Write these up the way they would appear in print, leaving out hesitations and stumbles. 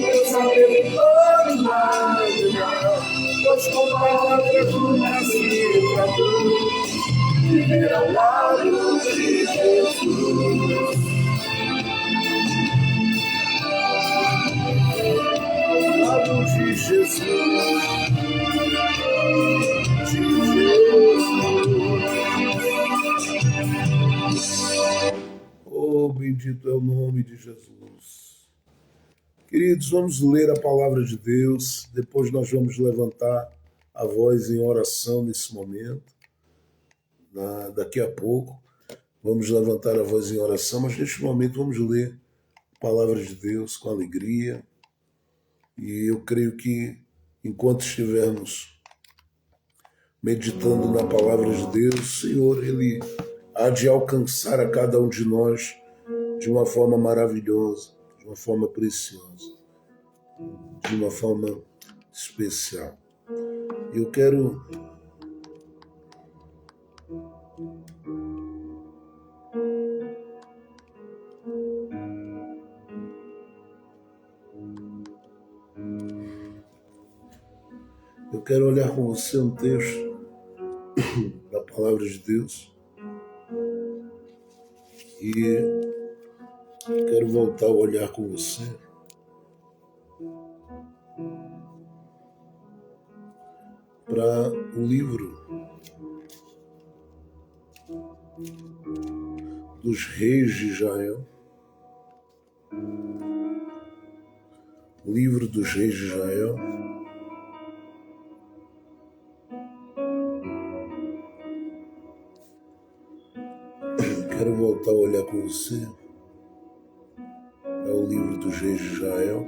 Deus abençoe mais, pois com palavras tu nasci pra tu, viver ao lado de Jesus. Ao lado de Jesus, Oh, bendito é o nome de Jesus. Queridos, vamos ler a palavra de Deus, depois nós vamos levantar a voz em oração nesse momento. Daqui a pouco vamos levantar a voz em oração, mas neste momento vamos ler a palavra de Deus com alegria. E eu creio que enquanto estivermos meditando na palavra de Deus, o Senhor, Ele há de alcançar a cada um de nós de uma forma maravilhosa, de uma forma preciosa, de uma forma especial. Eu quero olhar com você um texto da palavra de Deus e quero voltar a olhar com você para o livro dos reis de Israel. O livro dos reis de Israel. Quero voltar a olhar com você para o livro dos reis de Israel.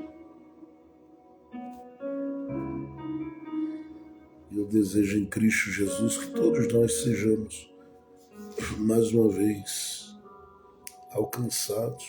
Eu desejo em Cristo Jesus que todos nós sejamos, mais uma vez, alcançados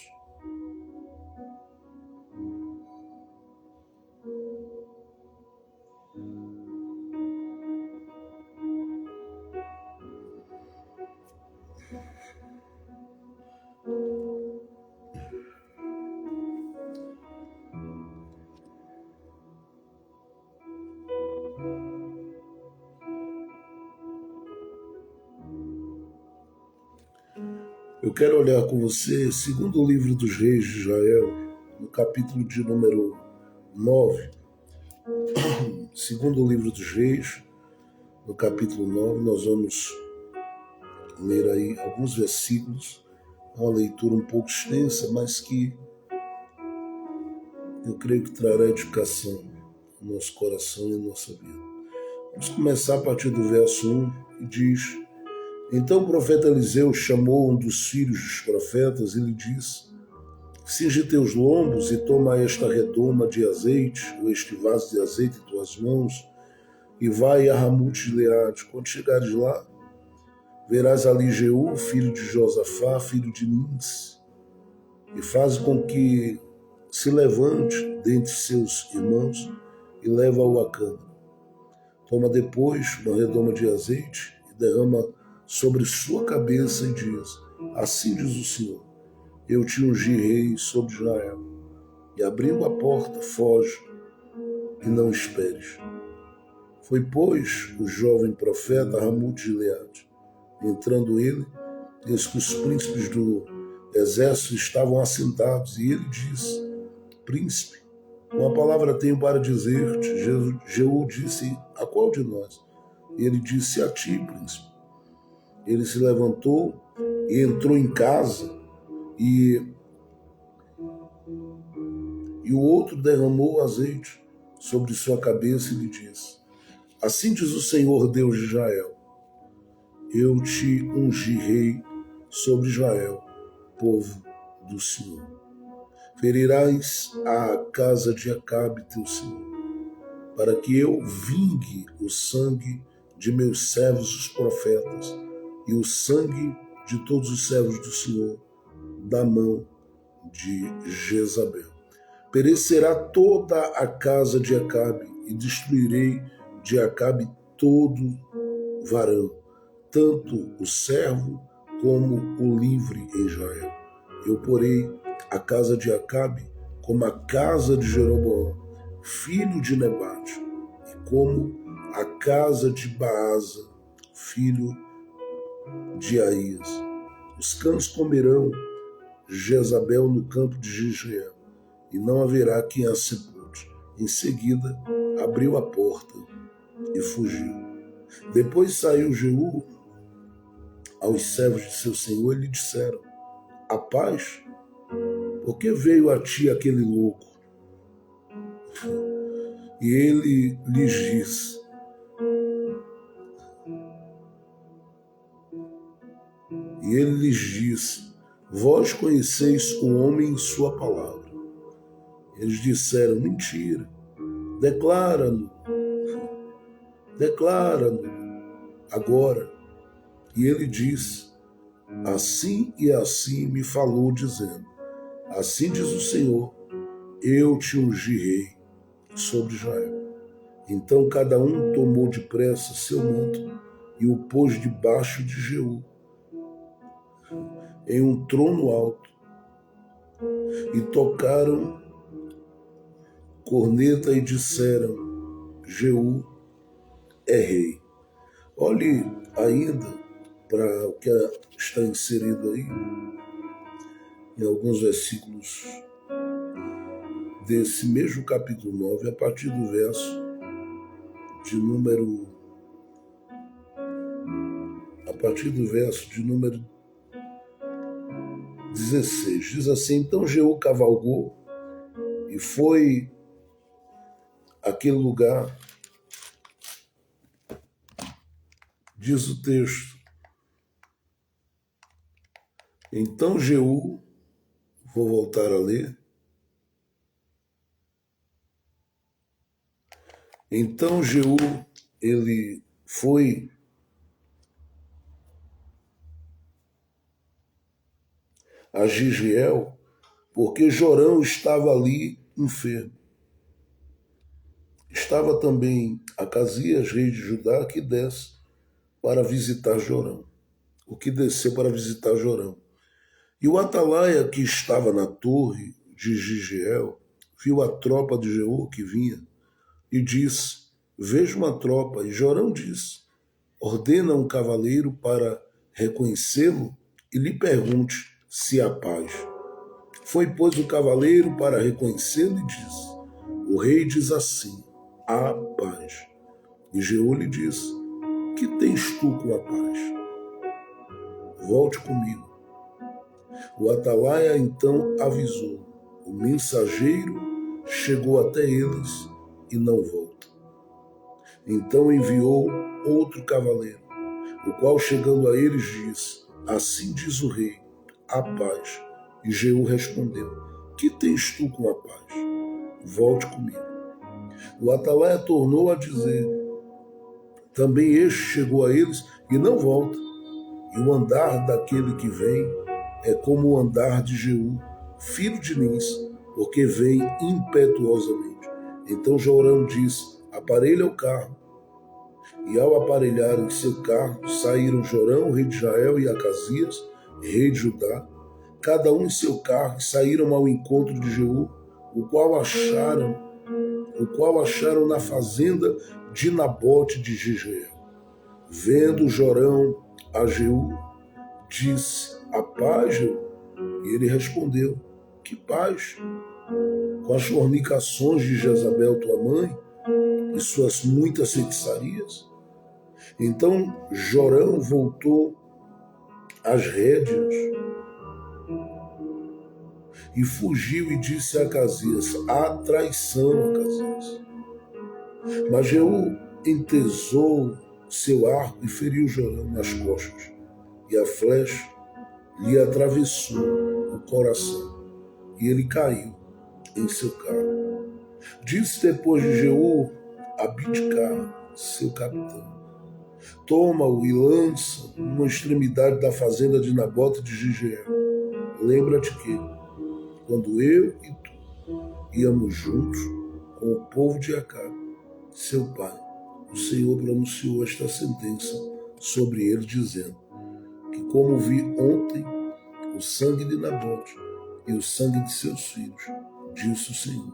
Eu quero olhar com você, segundo o livro dos reis de Israel, no capítulo de número 9. Segundo o livro dos reis, no capítulo 9, nós vamos ler aí alguns versículos. É uma leitura um pouco extensa, mas que eu creio que trará edificação no nosso coração e na nossa vida. Vamos começar a partir do verso 1, que diz: Então o profeta Eliseu chamou um dos filhos dos profetas e lhe disse: Cinge teus lombos e toma esta redoma de azeite, ou este vaso de azeite em tuas mãos, e vai a Ramute de Gileade. Quando chegares lá, verás ali Jeú, filho de Josafá, filho de Nins, e faz com que se levante dentre seus irmãos e leva-o à câmara. Toma depois uma redoma de azeite e derrama sobre sua cabeça e diz: Assim diz o Senhor, eu te ungi rei sobre Israel. E abrindo a porta, foge e não esperes. Foi, pois, o jovem profeta Ramute de Gileade. Entrando ele, eis que os príncipes do exército estavam assentados, e ele disse: Príncipe, uma palavra tenho para dizer-te. Jeú disse: A qual de nós? E ele disse: A ti, príncipe. Ele se levantou e entrou em casa, e o outro derramou azeite sobre sua cabeça e lhe disse: Assim diz o Senhor Deus de Israel, eu te ungi rei sobre Israel, povo do Senhor. Ferirás a casa de Acabe, teu senhor, para que eu vingue o sangue de meus servos os profetas e o sangue de todos os servos do Senhor da mão de Jezabel. Perecerá toda a casa de Acabe e destruirei de Acabe todo varão, tanto o servo como o livre em Israel. Eu porei a casa de Acabe como a casa de Jeroboão, filho de Nebate, e como a casa de Baasa, filho de Aías. Os cães comerão Jezabel no campo de Jezreel, e não haverá quem a sepulte. Em seguida, abriu a porta e fugiu. Depois saiu Jeú aos servos de seu senhor e lhe disseram: a paz? Por que veio a ti aquele louco? E ele lhes disse: vós conheceis o homem em sua palavra. Eles disseram: mentira. Declara-no agora. E ele disse: assim e assim me falou, dizendo: assim diz o Senhor, eu te ungi rei sobre Israel. Então cada um tomou depressa seu manto e o pôs debaixo de Jeú, em um trono alto, e tocaram corneta e disseram: Jeú é rei. Olhe ainda para o que está inserido aí, em alguns versículos desse mesmo capítulo 9, a partir do verso de número 16. Diz assim: então Jeú cavalgou e foi àquele lugar. Diz o texto: então Jeú, vou voltar a ler. Então Jeú, ele foi a Jezreel, porque Jorão estava ali enfermo. Estava também Acasias, rei de Judá, que desce para visitar Jorão. O que desceu para visitar Jorão. E o atalaia que estava na torre de Jezreel viu a tropa de Jeú que vinha e disse: vejo uma tropa. E Jorão disse: ordena um cavaleiro para reconhecê-lo e lhe pergunte se há paz. Foi, pois, o cavaleiro para reconhecê-lo e disse: o rei diz assim: há paz. E Jeú lhe disse: que tens tu com a paz? Volte comigo. O atalaia então avisou: o mensageiro chegou até eles e não volta. Então enviou outro cavaleiro, o qual, chegando a eles, disse: assim diz o rei, a paz. E Jeú respondeu: que tens tu com a paz? Volte comigo. O atalaia tornou a dizer: também este chegou a eles e não volta. E o andar daquele que vem é como o andar de Jeú, filho de Nis, porque vem impetuosamente. Então Jorão disse: aparelha o carro. E ao aparelharem seu carro, saíram Jorão, rei de Israel, e Acasias, rei de Judá, cada um em seu carro, e saíram ao encontro de Jeú, o qual acharam na fazenda de Nabote de Jezreel. Vendo Jorão a Jeú, disse: a paz, Jeú? E ele respondeu: que paz? Com as fornicações de Jezabel, tua mãe, e suas muitas feitiçarias? Então Jorão voltou às rédeas e fugiu e disse a Acasias: há traição, Acasias. Mas Jeú entesou seu arco e feriu Jorão nas costas, e a flecha lhe atravessou o coração, e ele caiu em seu carro. Disse depois de Jeú a Bidcar, seu capitão: toma-o e lança numa extremidade da fazenda de Nabote de Jezreel. Lembra-te que, quando eu e tu íamos juntos com o povo de Acabe, seu pai, o Senhor pronunciou esta sentença sobre ele, dizendo: que como vi ontem o sangue de Nabote e o sangue de seus filhos, diz o Senhor,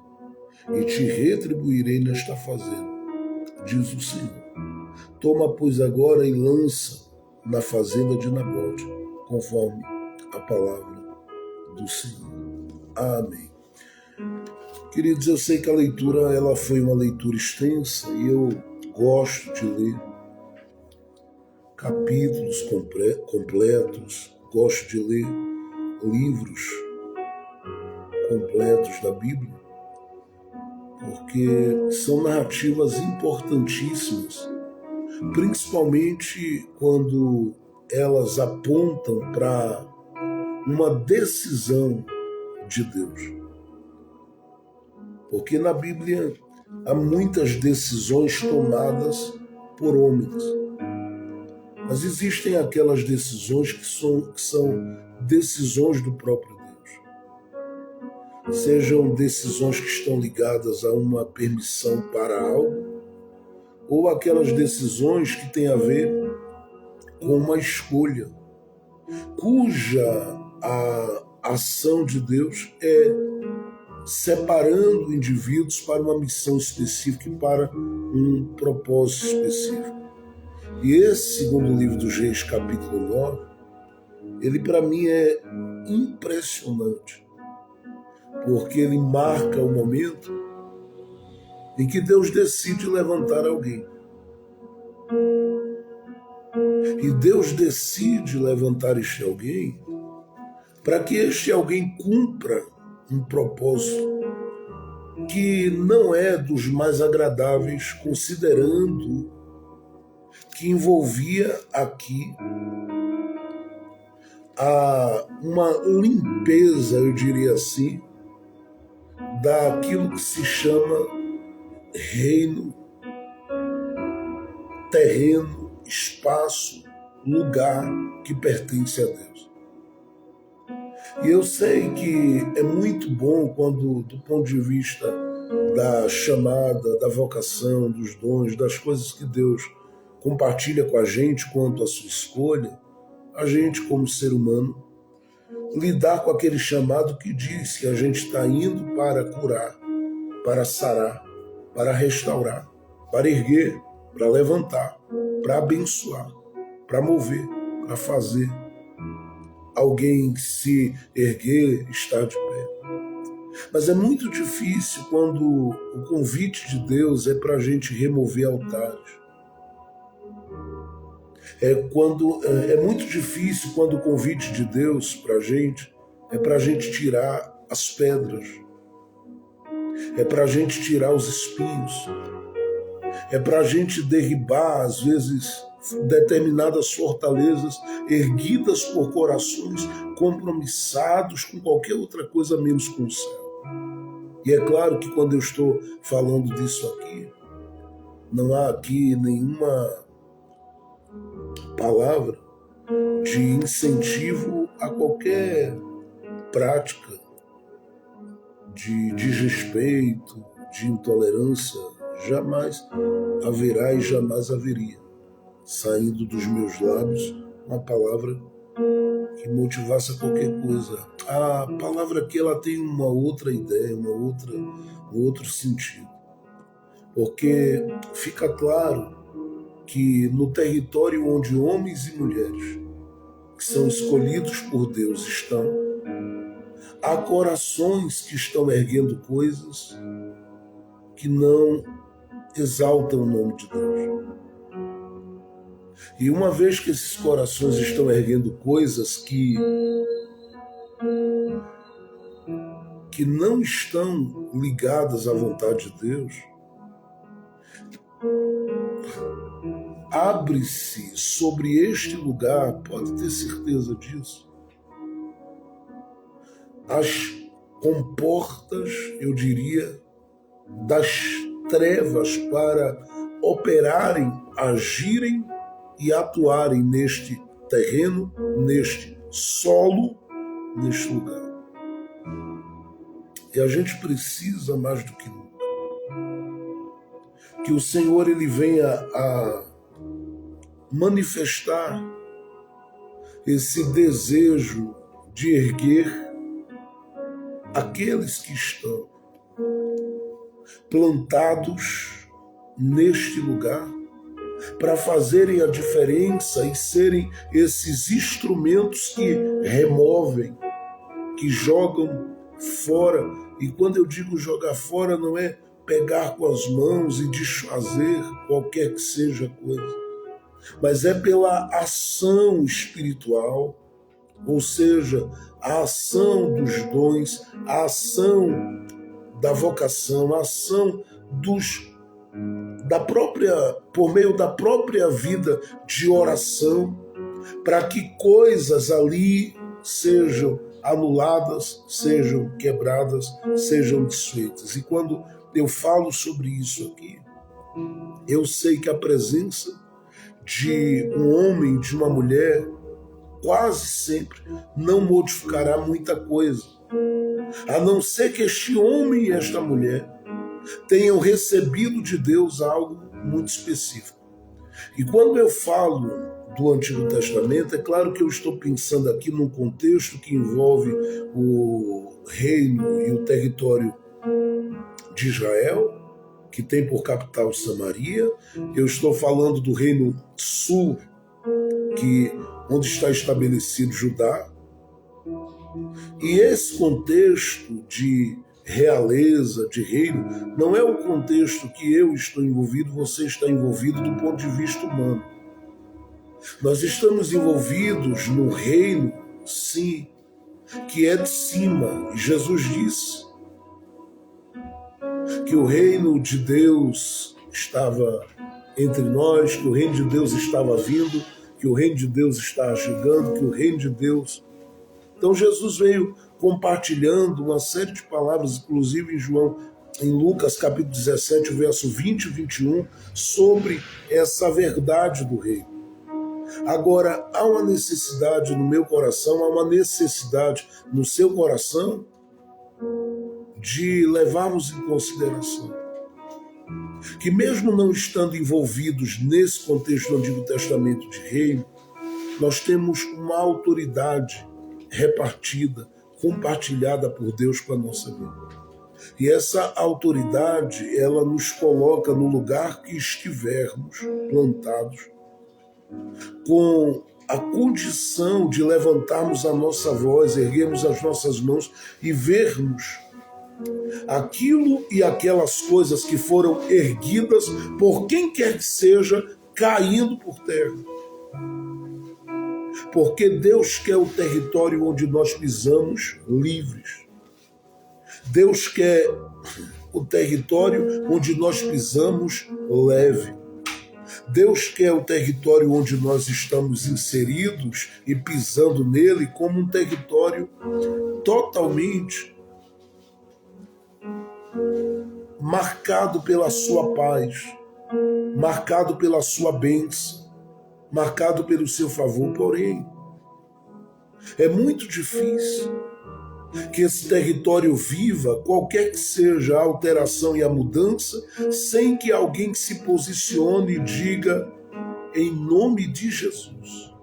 e te retribuirei nesta fazenda, diz o Senhor. Toma, pois, agora e lança na fazenda de Nabote, conforme a palavra do Senhor. Amém. Queridos, eu sei que a leitura ela foi uma leitura extensa e eu gosto de ler capítulos completos, gosto de ler livros completos da Bíblia, porque são narrativas importantíssimas, principalmente quando elas apontam para uma decisão de Deus. Porque na Bíblia há muitas decisões tomadas por homens, mas existem aquelas decisões que são decisões do próprio Deus. Sejam decisões que estão ligadas a uma permissão para algo, ou aquelas decisões que têm a ver com uma escolha, cuja a ação de Deus é separando indivíduos para uma missão específica e para um propósito específico. E esse segundo livro dos Reis, capítulo 9, ele para mim é impressionante, porque ele marca o momento em que Deus decide levantar alguém. E Deus decide levantar este alguém para que este alguém cumpra um propósito que não é dos mais agradáveis, considerando que envolvia aqui uma limpeza, eu diria assim, daquilo que se chama reino, terreno, espaço, lugar que pertence a Deus. E eu sei que é muito bom quando, do ponto de vista da chamada, da vocação, dos dons, das coisas que Deus compartilha com a gente quanto à sua escolha, a gente como ser humano, lidar com aquele chamado que diz que a gente está indo para curar, para sarar, para restaurar, para erguer, para levantar, para abençoar, para mover, para fazer alguém se erguer, estar de pé. Mas é muito difícil quando o convite de Deus é para a gente remover altares. É muito difícil quando o convite de Deus para a gente é para a gente tirar as pedras, é para a gente tirar os espinhos, é para a gente derribar, às vezes, determinadas fortalezas erguidas por corações compromissados com qualquer outra coisa menos com o céu. E é claro que quando eu estou falando disso aqui, não há aqui nenhuma palavra de incentivo a qualquer prática de desrespeito, de intolerância. Jamais haverá e jamais haveria saindo dos meus lábios uma palavra que motivasse a qualquer coisa. A palavra aqui ela tem uma outra ideia, um outro sentido. Porque fica claro que no território onde homens e mulheres que são escolhidos por Deus estão, há corações que estão erguendo coisas que não exaltam o nome de Deus. E uma vez que esses corações estão erguendo coisas que não estão ligadas à vontade de Deus, abre-se sobre este lugar, pode ter certeza disso, as comportas, eu diria, das trevas para operarem, agirem e atuarem neste terreno, neste solo, neste lugar. E a gente precisa, mais do que nunca, que o Senhor ele venha a manifestar esse desejo de erguer aqueles que estão, plantados neste lugar para fazerem a diferença e serem esses instrumentos que removem, que jogam fora. E quando eu digo jogar fora, não é pegar com as mãos e desfazer qualquer que seja a coisa, mas é pela ação espiritual, ou seja, a ação dos dons, a ação da vocação, a ação por meio da própria vida de oração, para que coisas ali sejam anuladas, sejam quebradas, sejam desfeitas. E quando eu falo sobre isso aqui, eu sei que a presença de um homem, de uma mulher, quase sempre não modificará muita coisa, a não ser que este homem e esta mulher tenham recebido de Deus algo muito específico. E quando eu falo do Antigo Testamento, é claro que eu estou pensando aqui num contexto que envolve o reino e o território de Israel, que tem por capital Samaria. Eu estou falando do reino sul, onde está estabelecido Judá. E esse contexto de realeza, de reino, não é o contexto que eu estou envolvido, você está envolvido do ponto de vista humano. Nós estamos envolvidos no reino, sim, que é de cima. E Jesus disse que o reino de Deus estava entre nós, que o reino de Deus estava vindo, que o reino de Deus está chegando, que o reino de Deus... Então Jesus veio compartilhando uma série de palavras, inclusive em Lucas capítulo 17, verso 20 e 21, sobre essa verdade do reino. Agora, há uma necessidade no meu coração, há uma necessidade no seu coração de levarmos em consideração que, mesmo não estando envolvidos nesse contexto do Antigo Testamento de reino, nós temos uma autoridade repartida, compartilhada por Deus com a nossa vida. E essa autoridade, ela nos coloca no lugar que estivermos plantados, com a condição de levantarmos a nossa voz, erguermos as nossas mãos e vermos aquilo e aquelas coisas que foram erguidas por quem quer que seja, caindo por terra. Porque Deus quer o território onde nós pisamos livres. Deus quer o território onde nós pisamos leve. Deus quer o território onde nós estamos inseridos e pisando nele como um território totalmente marcado pela sua paz, marcado pela sua bênção, marcado pelo seu favor. Porém, é muito difícil que esse território viva, qualquer que seja a alteração e a mudança, sem que alguém se posicione e diga: em nome de Jesus.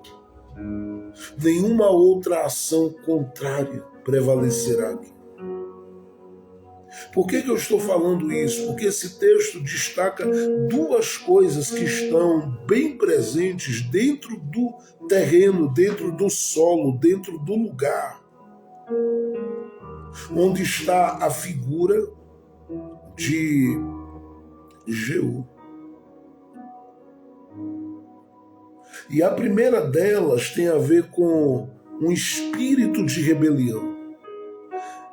Nenhuma outra ação contrária prevalecerá aqui. Por que eu estou falando isso? Porque esse texto destaca duas coisas que estão bem presentes dentro do terreno, dentro do solo, dentro do lugar onde está a figura de Jeú. E a primeira delas tem a ver com um espírito de rebelião.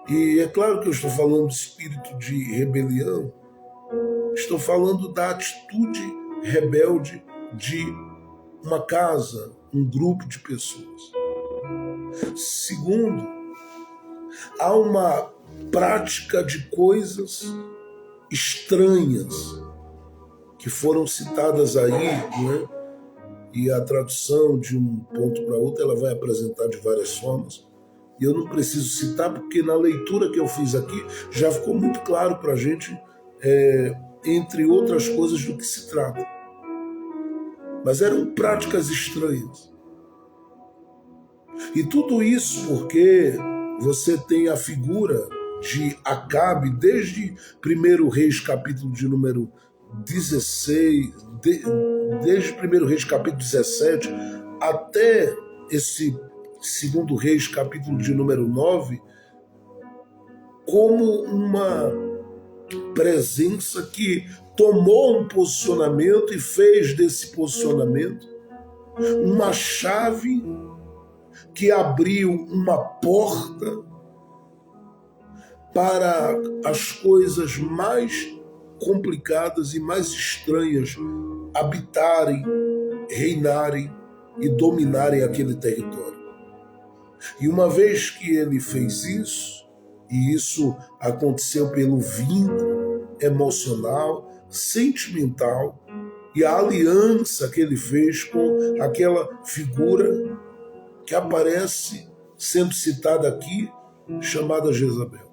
E é claro que eu estou falando de espírito de rebelião, estou falando da atitude rebelde de uma casa, um grupo de pessoas. Segundo, há uma prática de coisas estranhas que foram citadas aí, né? E a tradução de um ponto para outro ela vai apresentar de várias formas. E eu não preciso citar porque na leitura que eu fiz aqui já ficou muito claro para a gente, entre outras coisas, do que se trata. Mas eram práticas estranhas. E tudo isso porque você tem a figura de Acabe, desde 1 Reis, capítulo de número 16, desde 1 Reis, capítulo 17, até esse 2 Reis, capítulo de número 9, como uma presença que tomou um posicionamento e fez desse posicionamento uma chave que abriu uma porta para as coisas mais complicadas e mais estranhas habitarem, reinarem e dominarem aquele território. E uma vez que ele fez isso, e isso aconteceu pelo vínculo emocional, sentimental e a aliança que ele fez com aquela figura que aparece sendo citada aqui, chamada Jezabel.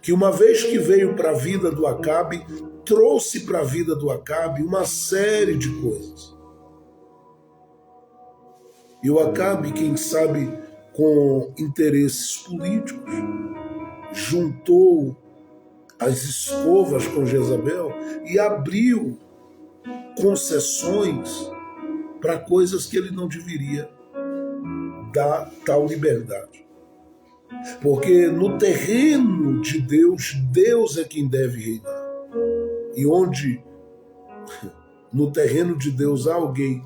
Que uma vez que veio para a vida do Acabe, trouxe para a vida do Acabe uma série de coisas. E o Acabe, quem sabe, com interesses políticos, juntou as escovas com Jezabel e abriu concessões para coisas que ele não deveria dar tal liberdade. Porque no terreno de Deus, Deus é quem deve reinar. E onde no terreno de Deus há alguém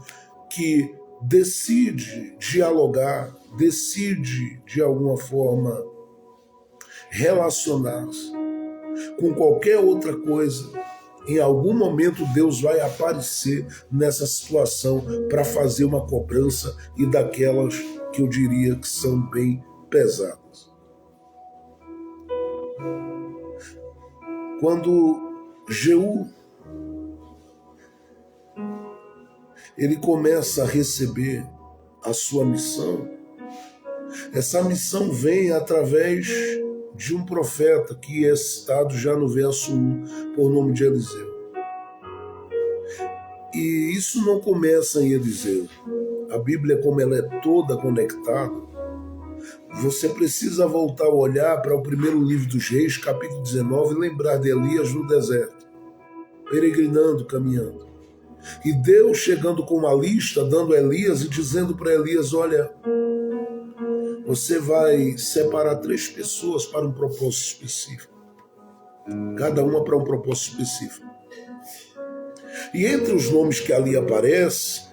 que decide dialogar, decide de alguma forma relacionar-se com qualquer outra coisa, em algum momento Deus vai aparecer nessa situação para fazer uma cobrança e daquelas que eu diria que são bem pesadas. Quando Jeú ele começa a receber a sua missão, essa missão vem através de um profeta que é citado já no verso 1, por nome de Eliseu. E isso não começa em Eliseu. A Bíblia, como ela é toda conectada, você precisa voltar a olhar para o primeiro livro dos Reis, capítulo 19, e lembrar de Elias no deserto, peregrinando, caminhando. E Deus chegando com uma lista, dando a Elias e dizendo para Elias, olha, você vai separar 3 pessoas para um propósito específico. Cada uma para um propósito específico. E entre os nomes que ali aparece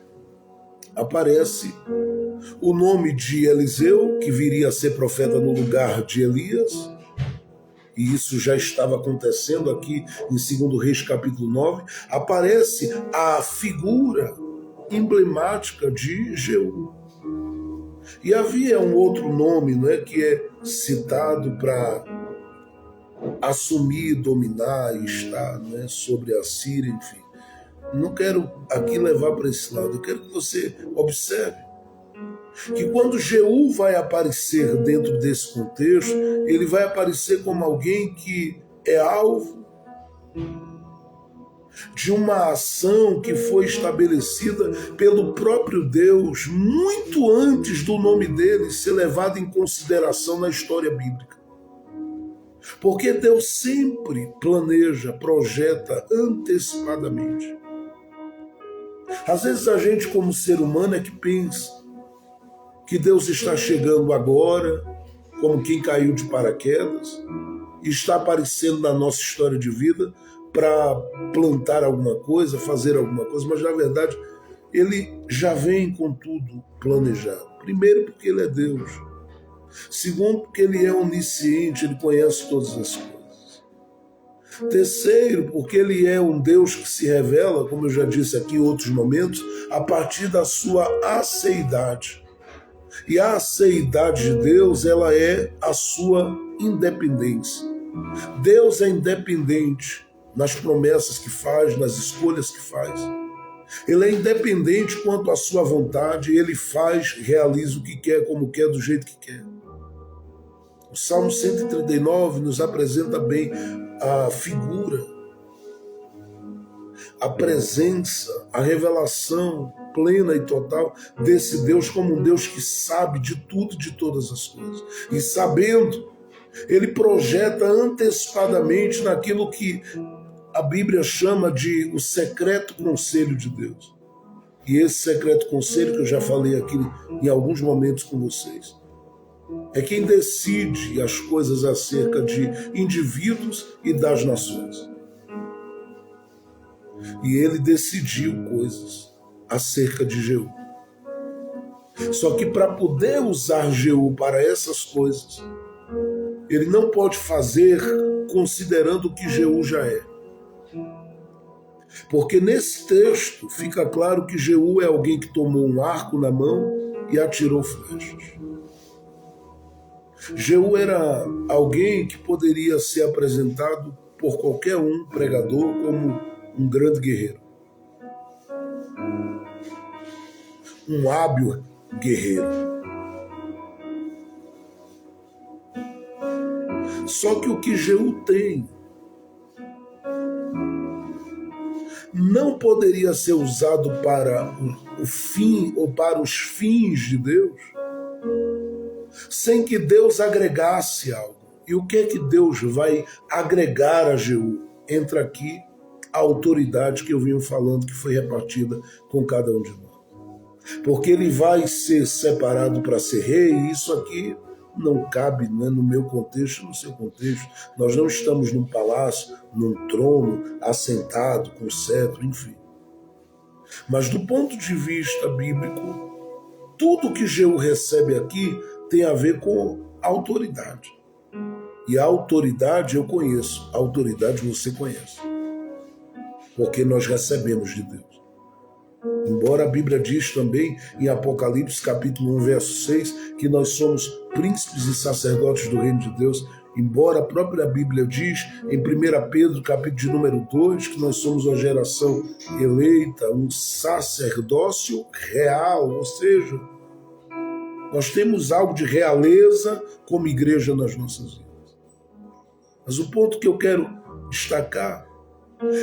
o nome de Eliseu, que viria a ser profeta no lugar de Elias, e isso já estava acontecendo aqui em 2 Reis capítulo 9, aparece a figura emblemática de Jeú. E havia um outro nome, não é, que é citado para assumir, dominar e estar, né, sobre a Síria, enfim. Não quero aqui levar para esse lado, eu quero que você observe que quando Jeú vai aparecer dentro desse contexto, ele vai aparecer como alguém que é alvo de uma ação que foi estabelecida pelo próprio Deus muito antes do nome dele ser levado em consideração na história bíblica. Porque Deus sempre planeja, projeta antecipadamente. Às vezes a gente, como ser humano, é que pensa que Deus está chegando agora, como quem caiu de paraquedas, e está aparecendo na nossa história de vida para plantar alguma coisa, fazer alguma coisa, mas na verdade ele já vem com tudo planejado. Primeiro, porque ele é Deus. Segundo, porque ele é onisciente, ele conhece todas as coisas. Terceiro, porque ele é um Deus que se revela, como eu já disse aqui em outros momentos, a partir da sua aceidade. E a aceidade de Deus, ela é a sua independência. Deus é independente nas promessas que faz, nas escolhas que faz. Ele é independente quanto à sua vontade, ele faz, realiza o que quer, como quer, do jeito que quer. O Salmo 139 nos apresenta bem a figura, a presença, a revelação plena e total desse Deus como um Deus que sabe de tudo e de todas as coisas. E sabendo, Ele projeta antecipadamente naquilo que a Bíblia chama de o secreto conselho de Deus. E esse secreto conselho, que eu já falei aqui em alguns momentos com vocês, é quem decide as coisas acerca de indivíduos e das nações. E ele decidiu coisas acerca de Jeú. Só que para poder usar Jeú para essas coisas, ele não pode fazer considerando o que Jeú já é. Porque nesse texto fica claro que Jeú é alguém que tomou um arco na mão e atirou flechas. Jeú era alguém que poderia ser apresentado por qualquer um pregador como um grande guerreiro. Um hábil guerreiro. Só que o que Jeú tem não poderia ser usado para o fim ou para os fins de Deus sem que Deus agregasse algo. E o que é que Deus vai agregar a Jeú? Entra aqui a autoridade que eu venho falando, que foi repartida com cada um de nós. Porque ele vai ser separado para ser rei, e isso aqui não cabe, né, no meu contexto, no seu contexto. Nós não estamos num palácio, num trono, assentado, com cetro, enfim. Mas do ponto de vista bíblico, tudo que Jeú recebe aqui tem a ver com autoridade. E a autoridade eu conheço, a autoridade você conhece. Porque nós recebemos de Deus. Embora a Bíblia diz também em Apocalipse capítulo 1, verso 6, que nós somos príncipes e sacerdotes do reino de Deus, embora a própria Bíblia diz em 1 Pedro capítulo de número 2, que nós somos uma geração eleita, um sacerdócio real, ou seja, nós temos algo de realeza como igreja nas nossas vidas. Mas o ponto que eu quero destacar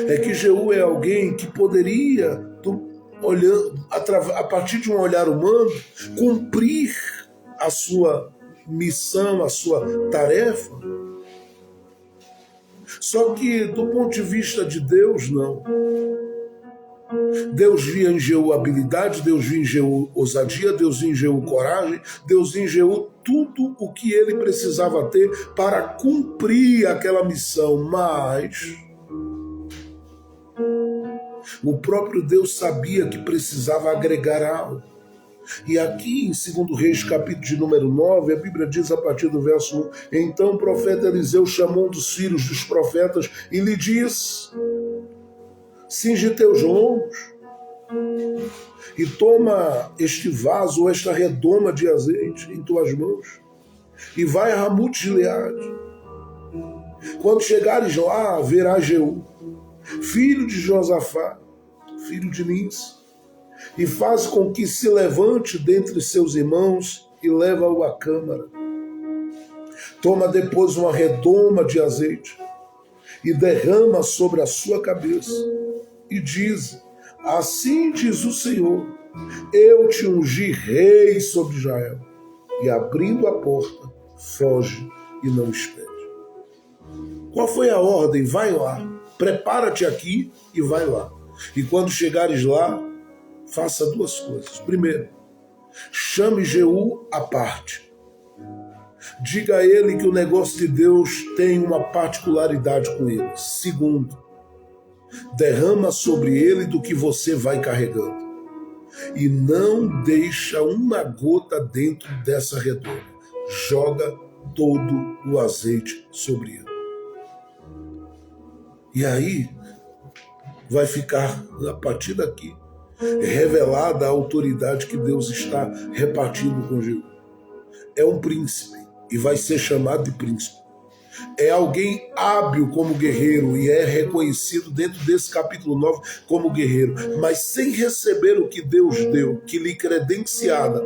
é que Jeú é alguém que poderia, a partir de um olhar humano, cumprir a sua missão, a sua tarefa. Só que do ponto de vista de Deus, não. Deus via em Jeú habilidade, Deus via em Jeú ousadia, Deus via em Jeú coragem, Deus via em Jeú tudo o que ele precisava ter para cumprir aquela missão, mas o próprio Deus sabia que precisava agregar algo. E aqui em 2 Reis, capítulo de número 9, a Bíblia diz a partir do verso 1, então o profeta Eliseu chamou um dos filhos dos profetas e lhe disse, cinge teus lombos e toma este vaso ou esta redoma de azeite em tuas mãos e vai a Ramute-Gileade. Quando chegares lá, verás Jeú, filho de Josafá, filho de Nis, e faz com que se levante dentre seus irmãos e leva-o à câmara. Toma depois uma redoma de azeite e derrama sobre a sua cabeça e diz, assim diz o Senhor, eu te ungi rei sobre Israel. E abrindo a porta, foge e não espere. Qual foi a ordem? Vai lá, prepara-te aqui e vai lá. E quando chegares lá, faça duas coisas. Primeiro, chame Jeú à parte. Diga a ele que o negócio de Deus tem uma particularidade com ele. Segundo, derrama sobre ele do que você vai carregando. E não deixa uma gota dentro dessa redoma. Joga todo o azeite sobre ele. E aí vai ficar, a partir daqui, revelada a autoridade que Deus está repartindo com Jeú. É um príncipe e vai ser chamado de príncipe. É alguém hábil como guerreiro e é reconhecido dentro desse capítulo 9 como guerreiro, mas sem receber o que Deus deu, que lhe credenciava,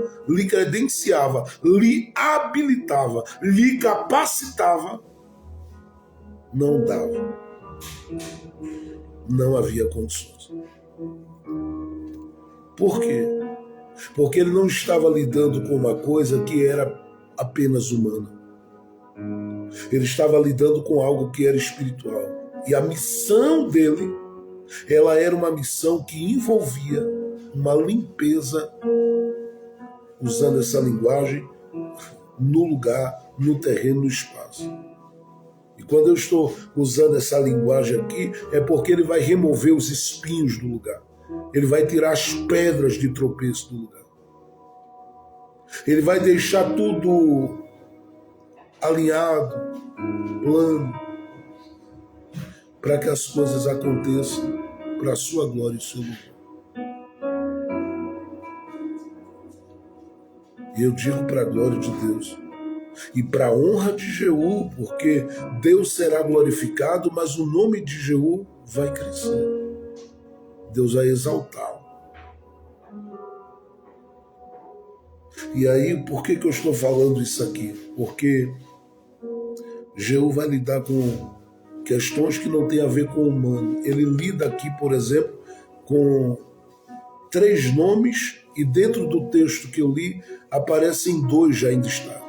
lhe habilitava, lhe capacitava, não dava. Não havia condições. Por quê? Porque ele não estava lidando com uma coisa que era apenas humana. Ele estava lidando com algo que era espiritual. E a missão dele, ela era uma missão que envolvia uma limpeza, usando essa linguagem, no lugar, no terreno, no espaço. E quando eu estou usando essa linguagem aqui, é porque ele vai remover os espinhos do lugar. Ele vai tirar as pedras de tropeço do lugar. Ele vai deixar tudo alinhado, plano, para que as coisas aconteçam para a sua glória e seu louvor. E eu digo para a glória de Deus e para a honra de Jeú, porque Deus será glorificado, mas o nome de Jeú vai crescer. Deus vai exaltá-lo. E aí, por que eu estou falando isso aqui? Porque Jeú vai lidar com questões que não têm a ver com o humano. Ele lida aqui, por exemplo, com 3 nomes e dentro do texto que eu li aparecem 2 já em destaque.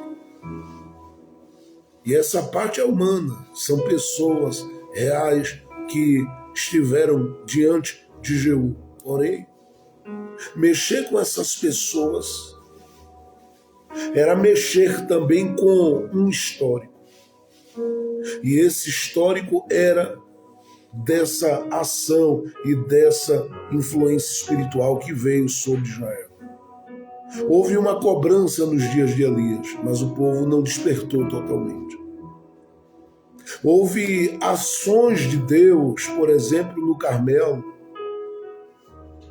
E essa parte é humana, são pessoas reais que estiveram diante de Jeú. Porém, mexer com essas pessoas era mexer também com um histórico. E esse histórico era dessa ação e dessa influência espiritual que veio sobre Israel. Houve uma cobrança nos dias de Elias, mas o povo não despertou totalmente. Houve ações de Deus, por exemplo, no Carmelo,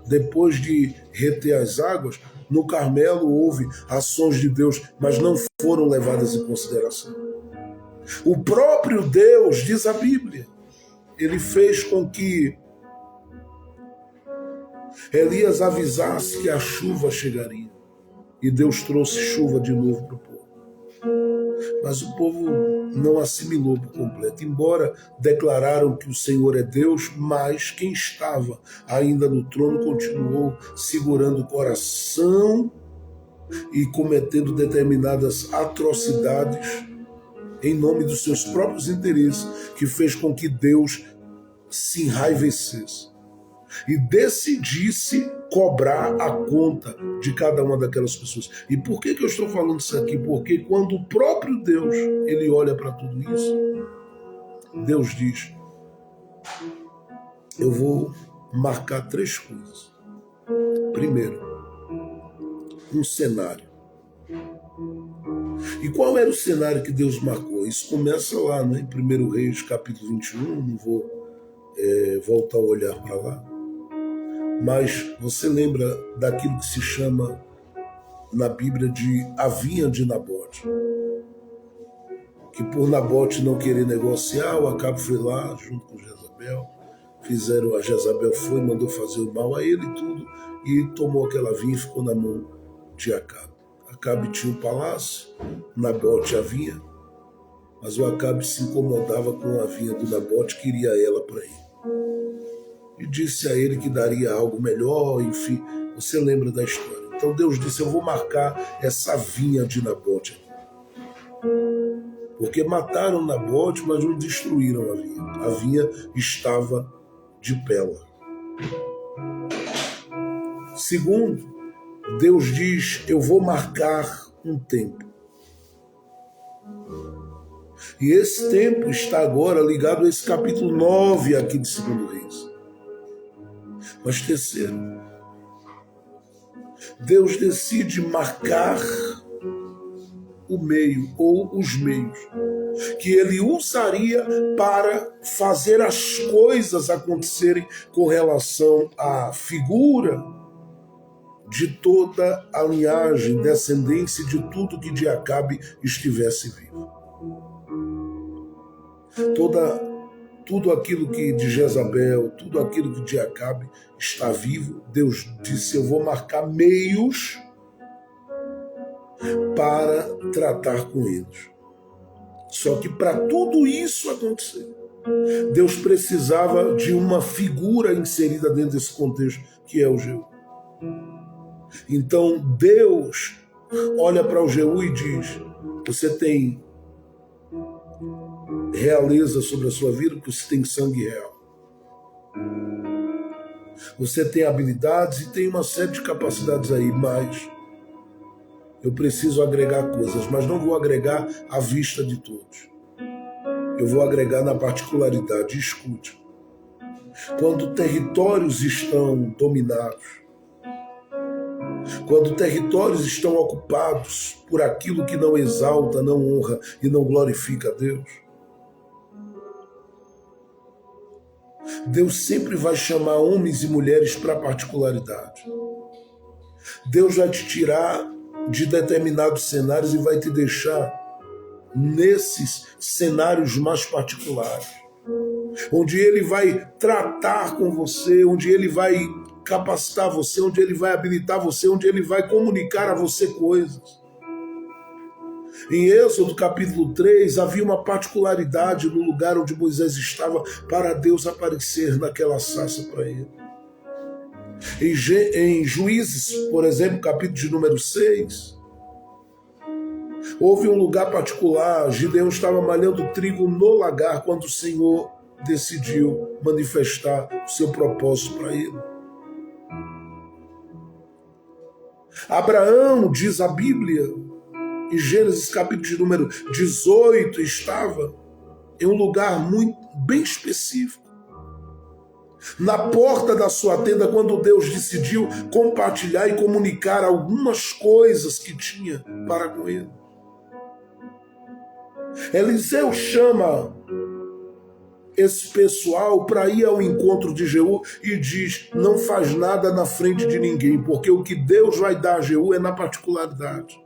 depois de reter as águas, no Carmelo houve ações de Deus, mas não foram levadas em consideração. O próprio Deus, diz a Bíblia, ele fez com que Elias avisasse que a chuva chegaria. E Deus trouxe chuva de novo para o povo. Mas o povo não assimilou por completo. Embora declararam que o Senhor é Deus, mas quem estava ainda no trono continuou segurando o coração e cometendo determinadas atrocidades em nome dos seus próprios interesses, que fez com que Deus se enraivecesse e decidisse cobrar a conta de cada uma daquelas pessoas. E por que eu estou falando isso aqui? Porque quando o próprio Deus, ele olha para tudo isso, Deus diz: eu vou marcar 3 coisas. Primeiro, um cenário. E qual era o cenário que Deus marcou? Isso começa lá, né, em 1 Reis, capítulo 21, não vou voltar a olhar para lá. Mas você lembra daquilo que se chama na Bíblia de a vinha de Nabote? Que por Nabote não querer negociar, o Acabe foi lá junto com Jezabel, a Jezabel foi, mandou fazer o mal a ele e tudo, e tomou aquela vinha e ficou na mão de Acabe. Acabe tinha um palácio, Nabote a vinha, mas o Acabe se incomodava com a vinha do Nabote, queria ela para ele. E disse a ele que daria algo melhor, enfim, você lembra da história. Então Deus disse: eu vou marcar essa vinha de Nabote. Porque mataram Nabote, mas não destruíram a vinha. A vinha estava de pé lá. Segundo, Deus diz: eu vou marcar um tempo. E esse tempo está agora ligado a esse capítulo 9 aqui de 2 Reis. Mas terceiro, Deus decide marcar o meio ou os meios que ele usaria para fazer as coisas acontecerem com relação à figura de toda a linhagem, descendência de tudo que de Acabe estivesse vivo. Tudo aquilo que de Jezabel, tudo aquilo que de Acabe está vivo, Deus disse: eu vou marcar meios para tratar com eles. Só que para tudo isso acontecer, Deus precisava de uma figura inserida dentro desse contexto, que é o Jeú. Então Deus olha para o Jeú e diz: você tem realeza sobre a sua vida, porque você tem sangue real. Você tem habilidades e tem uma série de capacidades aí, mas eu preciso agregar coisas, mas não vou agregar à vista de todos. Eu vou agregar na particularidade. Escute. Quando territórios estão dominados, quando territórios estão ocupados por aquilo que não exalta, não honra e não glorifica a Deus, Deus sempre vai chamar homens e mulheres para a particularidade. Deus vai te tirar de determinados cenários e vai te deixar nesses cenários mais particulares, onde Ele vai tratar com você, onde Ele vai capacitar você, onde Ele vai habilitar você, onde Ele vai comunicar a você coisas. Em Êxodo capítulo 3, havia uma particularidade no lugar onde Moisés estava para Deus aparecer naquela sarça para ele. Em Juízes, por exemplo, capítulo de número 6, houve um lugar particular. Gideão estava malhando trigo no lagar quando o Senhor decidiu manifestar o seu propósito para ele. Abraão, diz a Bíblia, em Gênesis capítulo de número 18, estava em um lugar bem específico. Na porta da sua tenda, quando Deus decidiu compartilhar e comunicar algumas coisas que tinha para com ele. Eliseu chama esse pessoal para ir ao encontro de Jeú e diz: não faz nada na frente de ninguém, porque o que Deus vai dar a Jeú é na particularidade.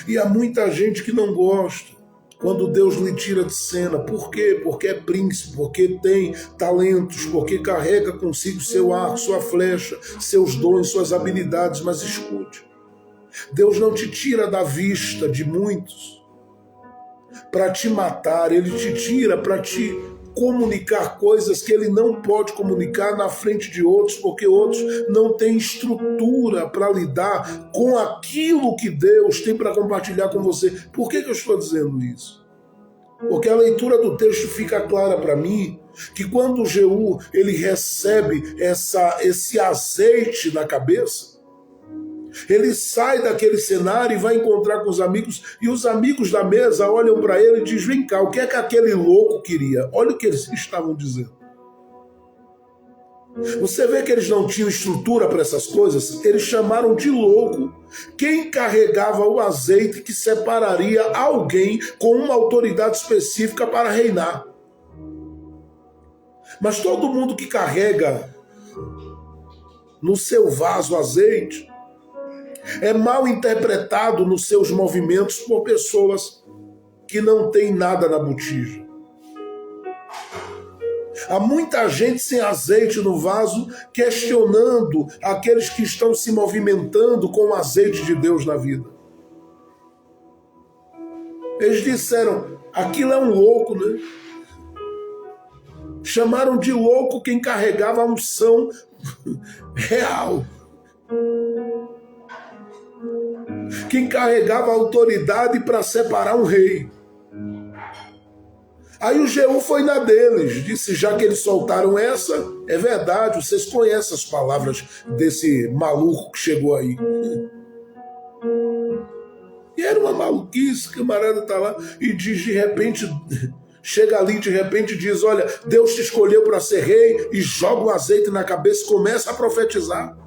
E há muita gente que não gosta quando Deus lhe tira de cena. Por quê? Porque é príncipe, porque tem talentos, porque carrega consigo seu arco, sua flecha, seus dons, suas habilidades. Mas escute, Deus não te tira da vista de muitos para te matar, Ele te tira para te comunicar coisas que Ele não pode comunicar na frente de outros, porque outros não têm estrutura para lidar com aquilo que Deus tem para compartilhar com você. Por que eu estou dizendo isso? Porque a leitura do texto fica clara para mim que quando Jeú ele recebe esse azeite na cabeça, ele sai daquele cenário e vai encontrar com os amigos, e os amigos da mesa olham para ele e dizem: vem cá, o que é que aquele louco queria? Olha o que eles estavam dizendo. Você vê que eles não tinham estrutura para essas coisas? Eles chamaram de louco quem carregava o azeite que separaria alguém com uma autoridade específica para reinar. Mas todo mundo que carrega no seu vaso azeite é mal interpretado nos seus movimentos por pessoas que não têm nada na botija. Há muita gente sem azeite no vaso, questionando aqueles que estão se movimentando com o azeite de Deus na vida. Eles disseram: aquilo é um louco, né? Chamaram de louco quem carregava a unção real. Quem carregava a autoridade para separar um rei. Aí o Jeú foi na deles, disse: já que eles soltaram essa, é verdade, vocês conhecem as palavras desse maluco que chegou aí. E era uma maluquice, o camarada está lá e diz, de repente, chega ali, de repente diz: olha, Deus te escolheu para ser rei, e joga o azeite na cabeça e começa a profetizar.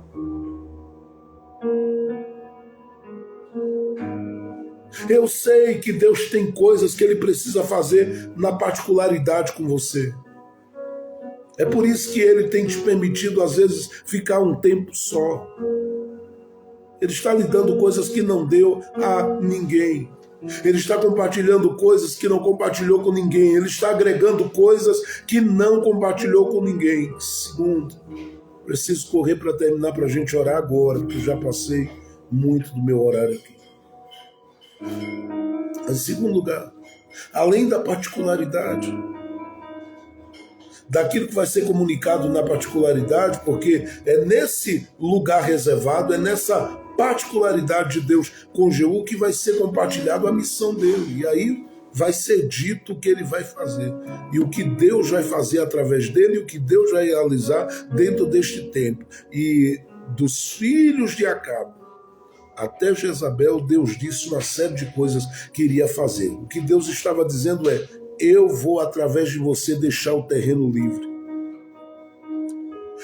Eu sei que Deus tem coisas que Ele precisa fazer na particularidade com você. É por isso que Ele tem te permitido, às vezes, ficar um tempo só. Ele está lhe dando coisas que não deu a ninguém. Ele está compartilhando coisas que não compartilhou com ninguém. Ele está agregando coisas que não compartilhou com ninguém. Segundo, preciso correr para terminar, para a gente orar agora, porque eu já passei muito do meu horário aqui. Em segundo lugar, além da particularidade, daquilo que vai ser comunicado na particularidade, porque é nesse lugar reservado, é nessa particularidade de Deus com Jeú que vai ser compartilhado a missão dele. E aí vai ser dito o que ele vai fazer. E o que Deus vai fazer através dele, e o que Deus vai realizar dentro deste tempo. E dos filhos de Acabe até Jezabel, Deus disse uma série de coisas que iria fazer. O que Deus estava dizendo é: eu vou, através de você, deixar o terreno livre.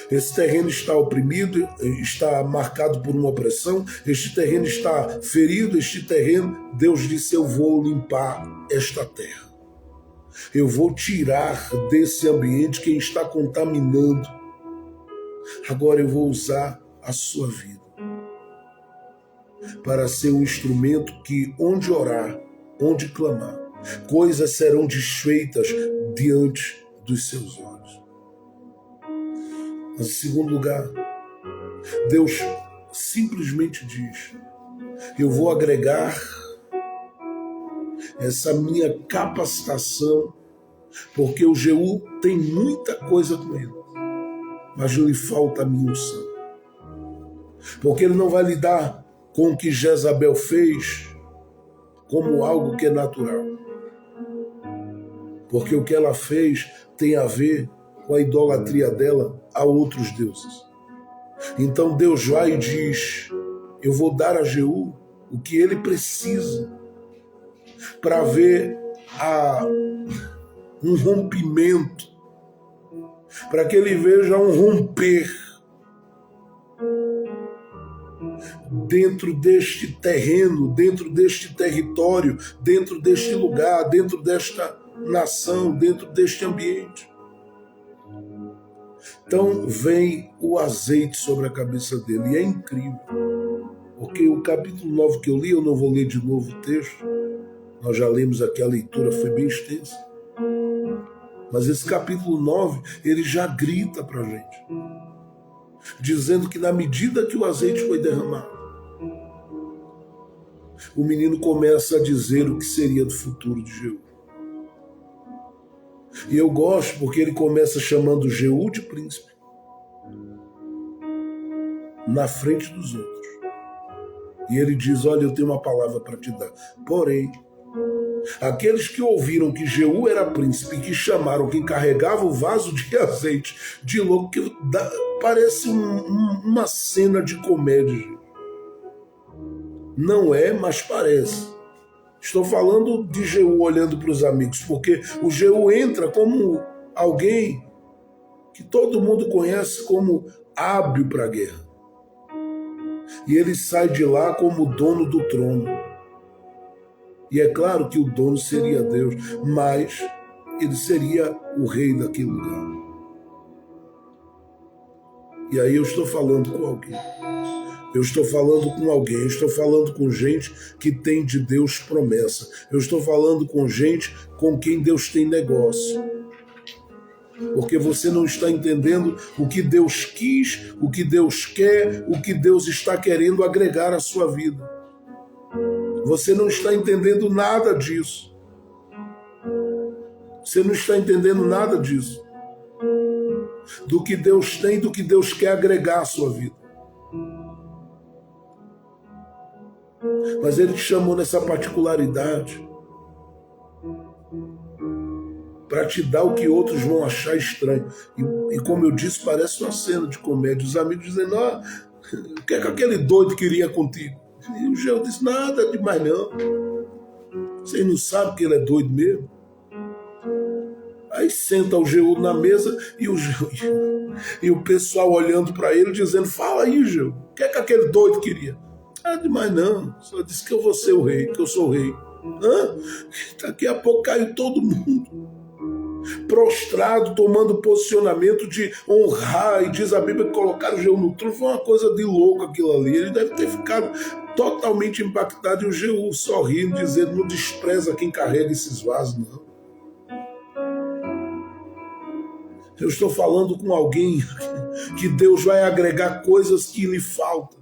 Esse terreno está oprimido, está marcado por uma opressão, este terreno está ferido, este terreno, Deus disse: eu vou limpar esta terra. Eu vou tirar desse ambiente quem está contaminando. Agora eu vou usar a sua vida para ser um instrumento que, onde orar, onde clamar, coisas serão desfeitas diante dos seus olhos. Mas, em segundo lugar, Deus simplesmente diz: eu vou agregar essa minha capacitação, porque o Jeú tem muita coisa com ele, mas lhe falta a minha unção. Porque ele não vai lidar com o que Jezabel fez como algo que é natural. Porque o que ela fez tem a ver com a idolatria dela a outros deuses. Então Deus vai e diz: eu vou dar a Jeú o que ele precisa para ver um rompimento, para que ele veja um romper dentro deste terreno, dentro deste território, dentro deste lugar, dentro desta nação, dentro deste ambiente. Então vem o azeite sobre a cabeça dele, e é incrível, porque o capítulo 9 que eu li, eu não vou ler de novo o texto, nós já lemos aqui, a leitura foi bem extensa, mas esse capítulo 9, ele já grita para a gente, dizendo que na medida que o azeite foi derramado, o menino começa a dizer o que seria do futuro de Jeú. E eu gosto porque ele começa chamando Jeú de príncipe na frente dos outros. E ele diz: olha, eu tenho uma palavra para te dar. Porém, aqueles que ouviram que Jeú era príncipe e que chamaram quem carregava o vaso de azeite de louco, que parece uma cena de comédia, gente. Não é, mas parece. Estou falando de Jeú olhando para os amigos, porque o Jeú entra como alguém que todo mundo conhece como hábil para a guerra. E ele sai de lá como dono do trono. E é claro que o dono seria Deus, mas ele seria o rei daquele lugar. E aí eu estou falando com alguém. Eu estou falando com alguém, eu estou falando com gente que tem de Deus promessa. Eu estou falando com gente com quem Deus tem negócio. Porque você não está entendendo o que Deus quis, o que Deus quer, o que Deus está querendo agregar à sua vida. Você não está entendendo nada disso. Você não está entendendo nada disso. Do que Deus tem, do que Deus quer agregar à sua vida. Mas ele te chamou nessa particularidade para te dar o que outros vão achar estranho. E como eu disse, parece uma cena de comédia. Os amigos dizendo: o que é que aquele doido queria contigo? E o Jeú disse: nada demais não. Vocês não sabem que ele é doido mesmo? Aí senta o Jeú na mesa e o pessoal olhando para ele dizendo: fala aí, Jeú, o que é que aquele doido queria? Demais não, só disse que eu vou ser o rei, que eu sou o rei. Daqui a pouco caiu todo mundo prostrado, tomando posicionamento de honrar, e diz a Bíblia que colocaram o Jeú no trono. Foi uma coisa de louco aquilo ali. Ele deve ter ficado totalmente impactado, e o Jeú sorrindo, dizendo: não despreza quem carrega esses vasos, não. Eu estou falando com alguém que Deus vai agregar coisas que lhe faltam.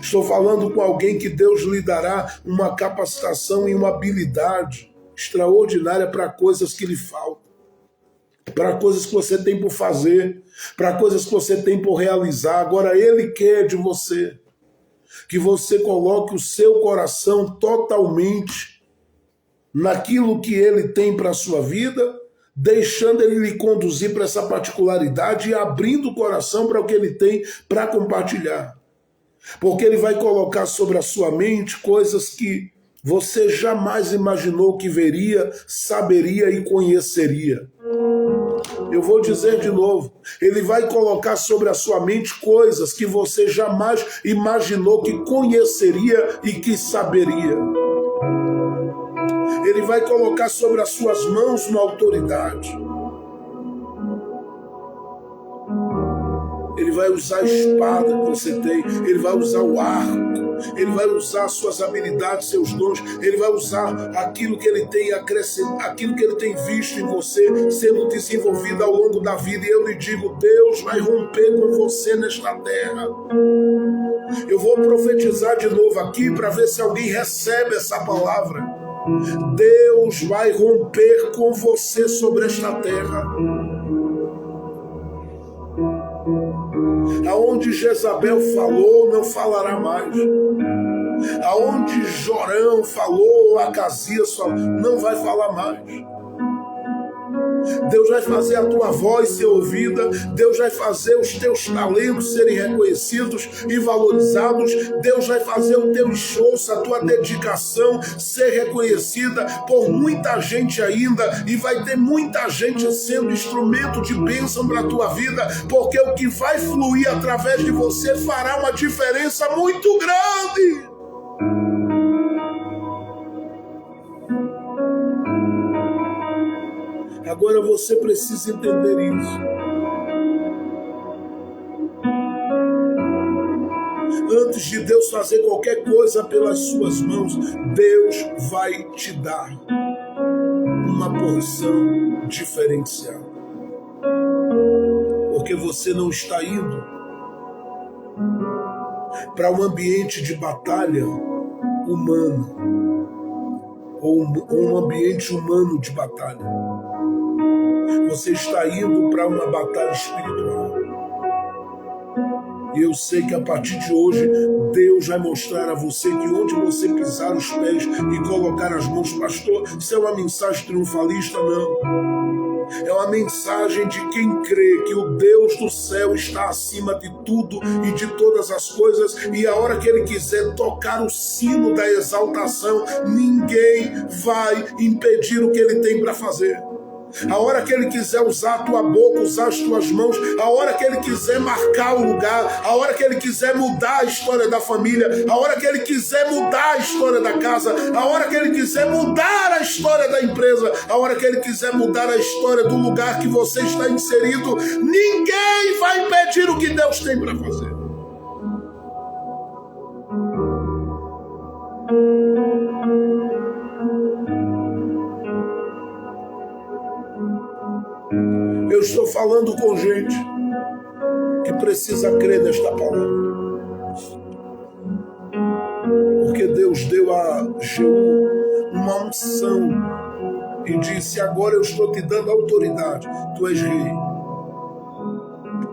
Estou falando com alguém que Deus lhe dará uma capacitação e uma habilidade extraordinária para coisas que lhe faltam, para coisas que você tem por fazer, para coisas que você tem por realizar. Agora Ele quer de você que você coloque o seu coração totalmente naquilo que ele tem para a sua vida, deixando ele lhe conduzir para essa particularidade e abrindo o coração para o que ele tem para compartilhar. Porque ele vai colocar sobre a sua mente coisas que você jamais imaginou que veria, saberia e conheceria. Eu vou dizer de novo, ele vai colocar sobre a sua mente coisas que você jamais imaginou que conheceria e que saberia. Ele vai colocar sobre as suas mãos uma autoridade. Ele vai usar a espada que você tem, ele vai usar o arco, ele vai usar suas habilidades, seus dons, ele vai usar aquilo que ele tem aquilo que ele tem visto em você sendo desenvolvido ao longo da vida. E eu lhe digo, Deus vai romper com você nesta terra. Eu vou profetizar de novo aqui para ver se alguém recebe essa palavra. Deus vai romper com você sobre esta terra. Aonde Jezabel falou, não falará mais. Aonde Jorão falou, Acasias falou, não vai falar mais. Deus vai fazer a tua voz ser ouvida, Deus vai fazer os teus talentos serem reconhecidos e valorizados, Deus vai fazer o teu esforço, a tua dedicação ser reconhecida por muita gente ainda, e vai ter muita gente sendo instrumento de bênção para a tua vida, porque o que vai fluir através de você fará uma diferença muito grande. Agora você precisa entender isso. Antes de Deus fazer qualquer coisa pelas suas mãos, Deus vai te dar uma porção diferencial. Porque você não está indo para um ambiente de batalha humana, ou um ambiente humano de batalha. Você está indo para uma batalha espiritual. E eu sei que a partir de hoje, Deus vai mostrar a você que onde você pisar os pés e colocar as mãos, pastor, isso é uma mensagem triunfalista? Não. É uma mensagem de quem crê que o Deus do céu está acima de tudo e de todas as coisas, e a hora que Ele quiser tocar o sino da exaltação, ninguém vai impedir o que Ele tem para fazer. A hora que Ele quiser usar a tua boca, usar as tuas mãos, a hora que Ele quiser marcar o lugar, a hora que Ele quiser mudar a história da família, a hora que Ele quiser mudar a história da casa, a hora que Ele quiser mudar a história da empresa, a hora que Ele quiser mudar a história do lugar que você está inserido, ninguém vai impedir o que Deus tem para fazer. Eu estou falando com gente que precisa crer nesta palavra. Porque Deus deu a Jeú uma unção e disse: agora eu estou te dando autoridade, tu és rei.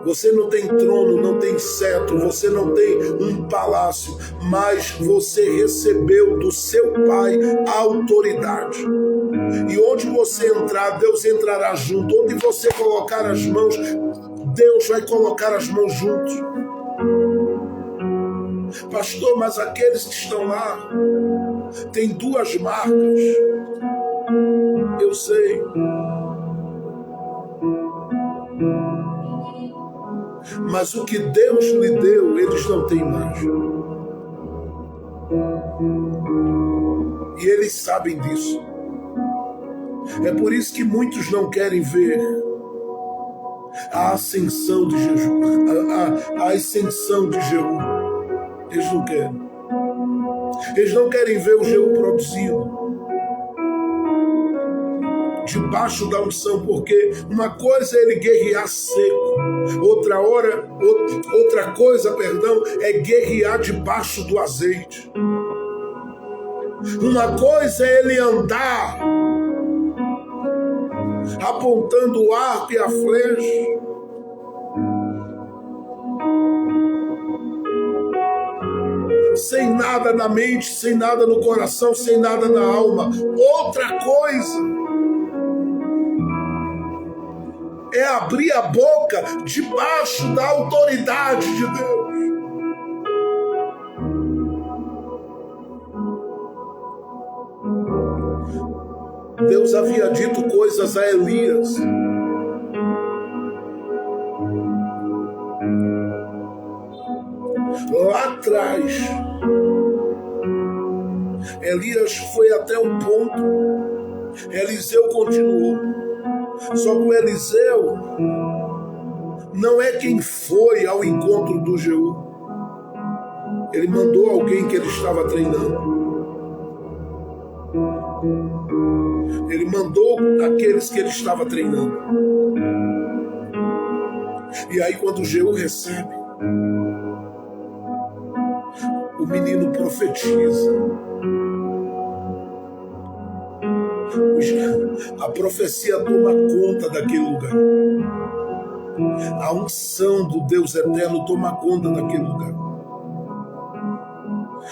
Você não tem trono, não tem cetro, você não tem um palácio, mas você recebeu do seu Pai a autoridade. E onde você entrar, Deus entrará junto. Onde você colocar as mãos, Deus vai colocar as mãos juntos. Pastor, mas aqueles que estão lá têm duas marcas. Eu sei. Mas o que Deus lhe deu, eles não têm mais. E eles sabem disso. É por isso que muitos não querem ver a ascensão de Jeú, a ascensão de Jeú. Eles não querem. Eles não querem ver o Jeú produzindo debaixo da unção, porque uma coisa é ele guerrear seco, outra coisa é guerrear debaixo do azeite. Uma coisa é ele andar apontando o arco e a flecha, sem nada na mente, sem nada no coração, sem nada na alma. Outra coisa é abrir a boca debaixo da autoridade de Deus. Deus havia dito coisas a Elias. Lá atrás, Elias foi até um ponto, Eliseu continuou. Só que o Eliseu não é quem foi ao encontro do Jeú. Ele mandou alguém que ele estava treinando. Ele mandou aqueles que ele estava treinando. E aí quando o Jeú recebe, o menino profetiza. A profecia toma conta daquele lugar. A unção do Deus eterno toma conta daquele lugar.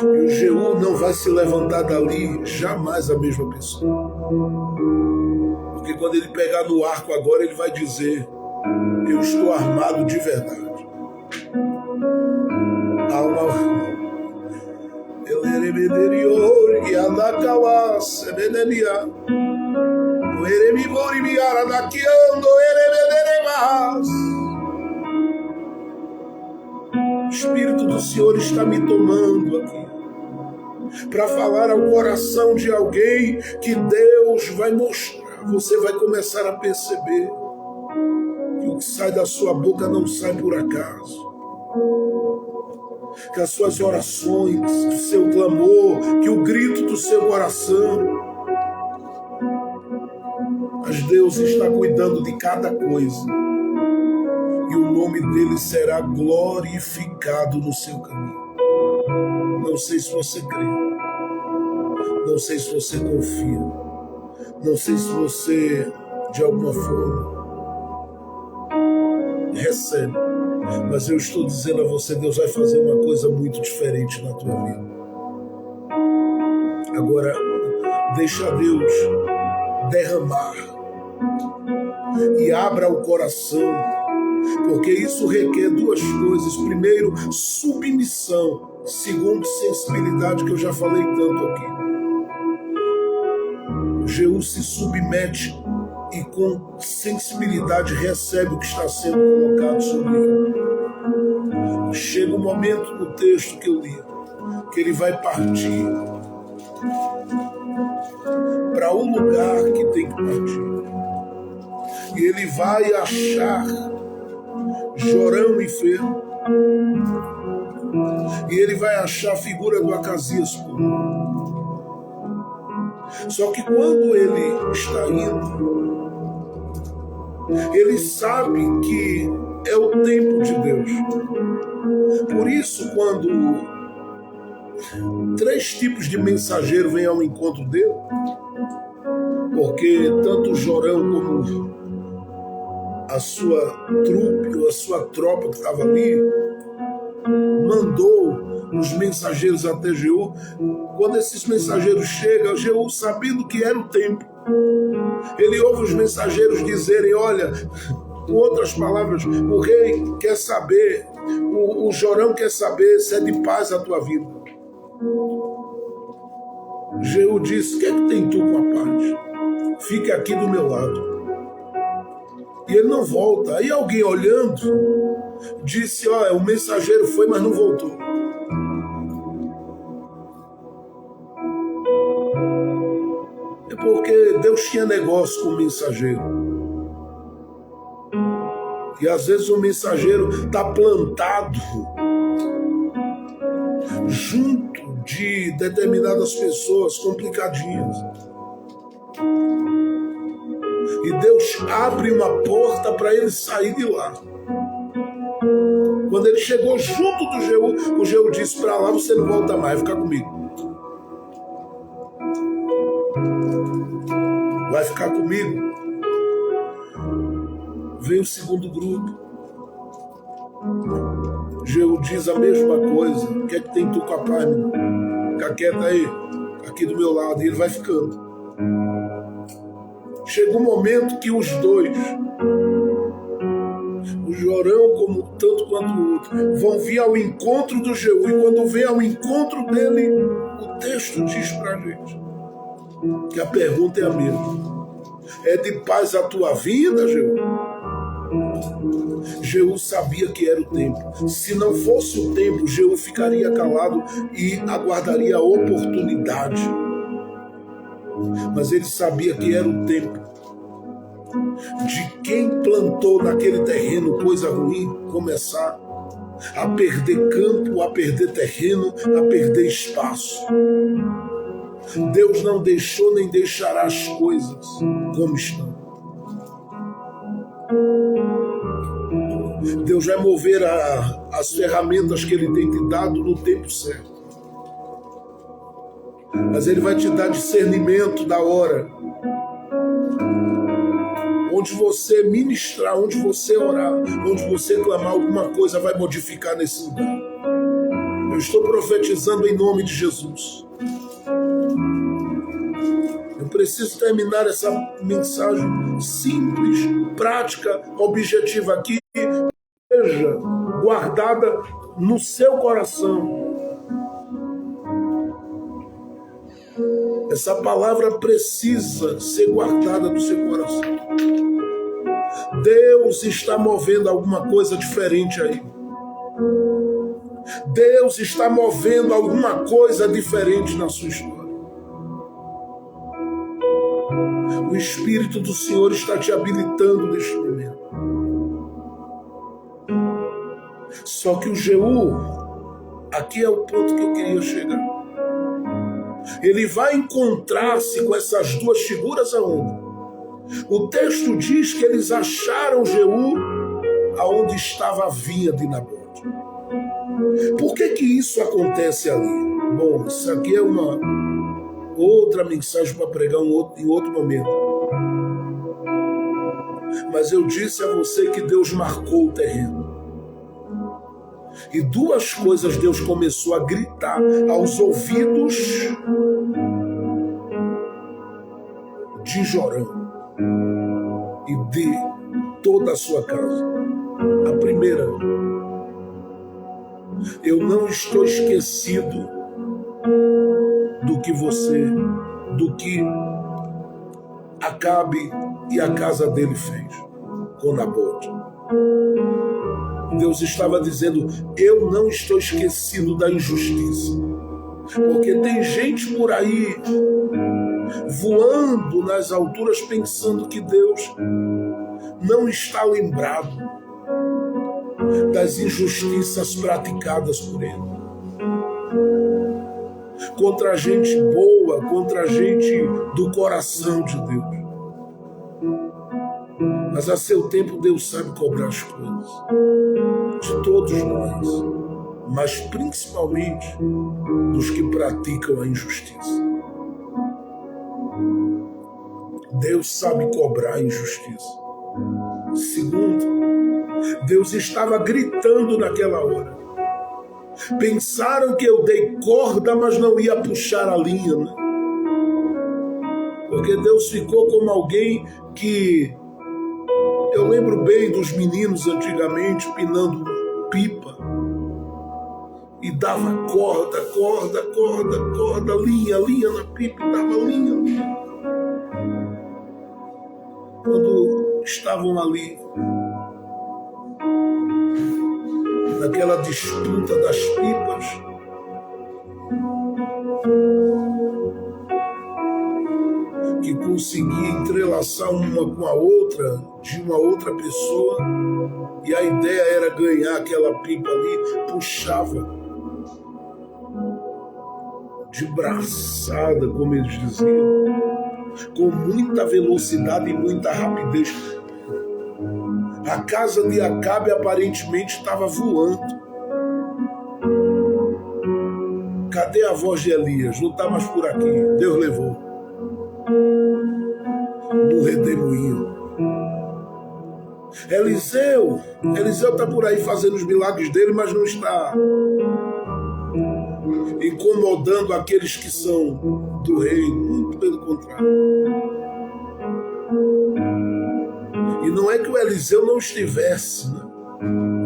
E o Jeú não vai se levantar dali jamais a mesma pessoa. Porque quando ele pegar no arco agora, ele vai dizer: eu estou armado de verdade. Há uma... O Espírito do Senhor está me tomando aqui para falar ao coração de alguém que Deus vai mostrar. Você vai começar a perceber que o que sai da sua boca não sai por acaso. Que as suas orações, o seu clamor, que o grito do seu coração, mas Deus está cuidando de cada coisa. E o nome dele será glorificado no seu caminho. Não sei se você crê. Não sei se você confia. Não sei se você, de alguma forma, recebe. Mas eu estou dizendo a você, Deus vai fazer uma coisa muito diferente na tua vida. Agora, deixa Deus derramar. E abra o coração. Porque isso requer duas coisas. Primeiro, submissão. Segundo, sensibilidade, que eu já falei tanto aqui. Jeú se submete e com sensibilidade recebe o que está sendo colocado sobre ele. Chega um momento no texto que eu li, que ele vai partir para um lugar que tem que partir. E ele vai achar Jorão enfermo. E ele vai achar a figura do Acasias puro. Só que quando ele está indo, ele sabe que é o tempo de Deus. Por isso, quando 3 tipos de mensageiro vêm ao encontro dele, porque tanto Jorão como a sua trupe, ou a sua tropa que estava ali, mandou os mensageiros até Jeú. Quando esses mensageiros chegam, Jeú, sabendo que era o tempo, ele ouve os mensageiros dizerem: olha, com outras palavras, o rei quer saber, o Jorão quer saber se é de paz a tua vida. Jeú disse: o que é que tem tu com a paz? Fique aqui do meu lado. E ele não volta. Aí alguém olhando disse: olha, o mensageiro foi, mas não voltou. É porque Deus tinha negócio com o mensageiro. E às vezes o mensageiro está plantado junto de determinadas pessoas complicadinhas. E Deus abre uma porta para ele sair de lá. Quando ele chegou junto do Jeú, o Jeú disse: para lá você não volta mais, vai ficar comigo. Vai ficar comigo. Vem o segundo grupo. Jeú diz a mesma coisa. O que é que tem tu com a paz, meu? fica quieto aí, aqui do meu lado, e ele vai ficando. Chega um momento que os dois, o Jorão, como tanto quanto o outro, vão vir ao encontro do Jeú, e quando vem ao encontro dele, o texto diz pra gente que a pergunta é a mesma. É de paz a tua vida, Jeú? Jeú sabia que era o tempo. Se não fosse o tempo, Jeú ficaria calado e aguardaria a oportunidade. Mas ele sabia que era o tempo de quem plantou naquele terreno coisa ruim começar a perder campo, a perder terreno, a perder espaço. Deus não deixou nem deixará as coisas como estão. Deus vai mover as ferramentas que Ele tem te dado no tempo certo. Mas Ele vai te dar discernimento da hora. Onde você ministrar, onde você orar, onde você clamar, alguma coisa vai modificar nesse lugar. Eu estou profetizando em nome de Jesus. Eu preciso terminar essa mensagem simples, prática, objetiva aqui, seja guardada no seu coração. Essa palavra precisa ser guardada no seu coração. Deus está movendo alguma coisa diferente aí. Deus está movendo alguma coisa diferente na sua história. O Espírito do Senhor está te habilitando neste momento. Só que o Jeú, aqui é o ponto que eu queria chegar. Ele vai encontrar-se com essas duas figuras aonde? O texto diz que eles acharam Jeú aonde estava a vinha de Nabote. Por que isso acontece ali? Bom, isso aqui é uma outra mensagem para pregar em outro momento. Mas eu disse a você que Deus marcou o terreno. E duas coisas Deus começou a gritar aos ouvidos de Jorão e de toda a sua casa. A primeira, eu não estou esquecido do que Acabe e a casa dele fez com Nabote. Deus estava dizendo, eu não estou esquecido da injustiça. Porque tem gente por aí voando nas alturas pensando que Deus não está lembrado das injustiças praticadas por ele. Contra a gente boa, contra a gente do coração de Deus. Mas a seu tempo Deus sabe cobrar as coisas. De todos nós. Mas principalmente dos que praticam a injustiça. Deus sabe cobrar a injustiça. Segundo, Deus estava gritando naquela hora. Pensaram que eu dei corda, mas não ia puxar a linha, né? Porque Deus ficou como alguém que... Eu lembro bem dos meninos antigamente pinando pipa e dava corda, linha na pipa, e dava linha. Quando estavam ali naquela disputa das pipas, que conseguia entrelaçar uma com a outra, de uma outra pessoa, e a ideia era ganhar aquela pipa ali, puxava de braçada, como eles diziam, com muita velocidade e muita rapidez. A casa de Acabe aparentemente estava voando. Cadê a voz de Elias? Não está mais por aqui. Deus levou. No redemoinho. Eliseu está por aí fazendo os milagres dele, mas não está. incomodando aqueles que são do reino, muito pelo contrário. E não é que o Eliseu não estivesse, né?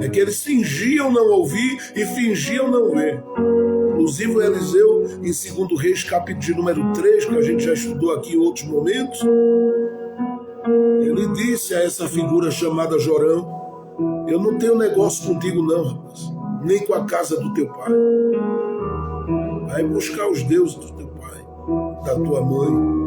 É que eles fingiam não ouvir e fingiam não ver. Inclusive o Eliseu, em 2 Reis, capítulo de número 3, que a gente já estudou aqui em outros momentos, ele disse a essa figura chamada Jorão: eu não tenho negócio contigo não, rapaz, nem com a casa do teu pai. Vai buscar os deuses do teu pai, da tua mãe.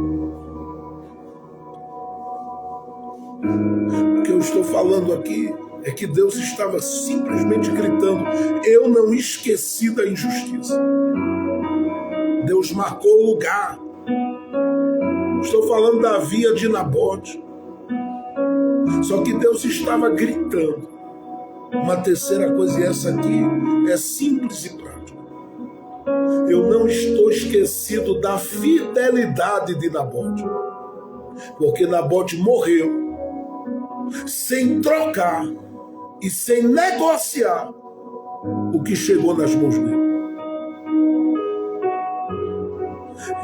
O que eu estou falando aqui é que Deus estava simplesmente gritando: eu não esqueci da injustiça. Deus marcou o lugar. Estou falando da via de Nabote. Só que Deus estava gritando. Uma terceira coisa, e essa aqui é simples e prática: eu não estou esquecido da fidelidade de Nabote. Porque Nabote morreu sem trocar e sem negociar o que chegou nas mãos dele.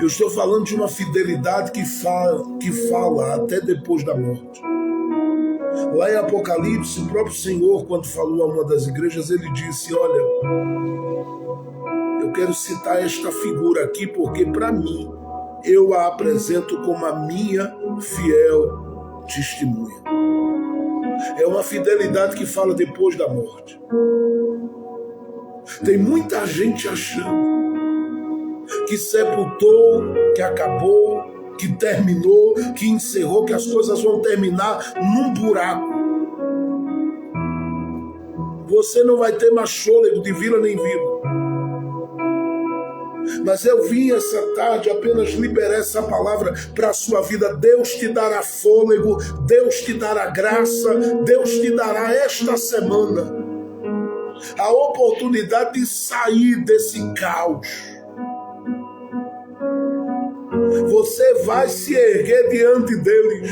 Eu estou falando de uma fidelidade que fala até depois da morte. Lá em Apocalipse, o próprio Senhor, quando falou a uma das igrejas, ele disse: olha, eu quero citar esta figura aqui porque para mim eu a apresento como a minha fiel testemunha. É uma fidelidade que fala depois da morte. Tem muita gente achando que sepultou, que acabou, que terminou, que encerrou, que as coisas vão terminar num buraco. Você não vai ter mais fôlego de vida nem vida. Mas eu vim essa tarde apenas liberar essa palavra para a sua vida. Deus te dará fôlego, Deus te dará graça, Deus te dará esta semana a oportunidade de sair desse caos. Você vai se erguer diante deles.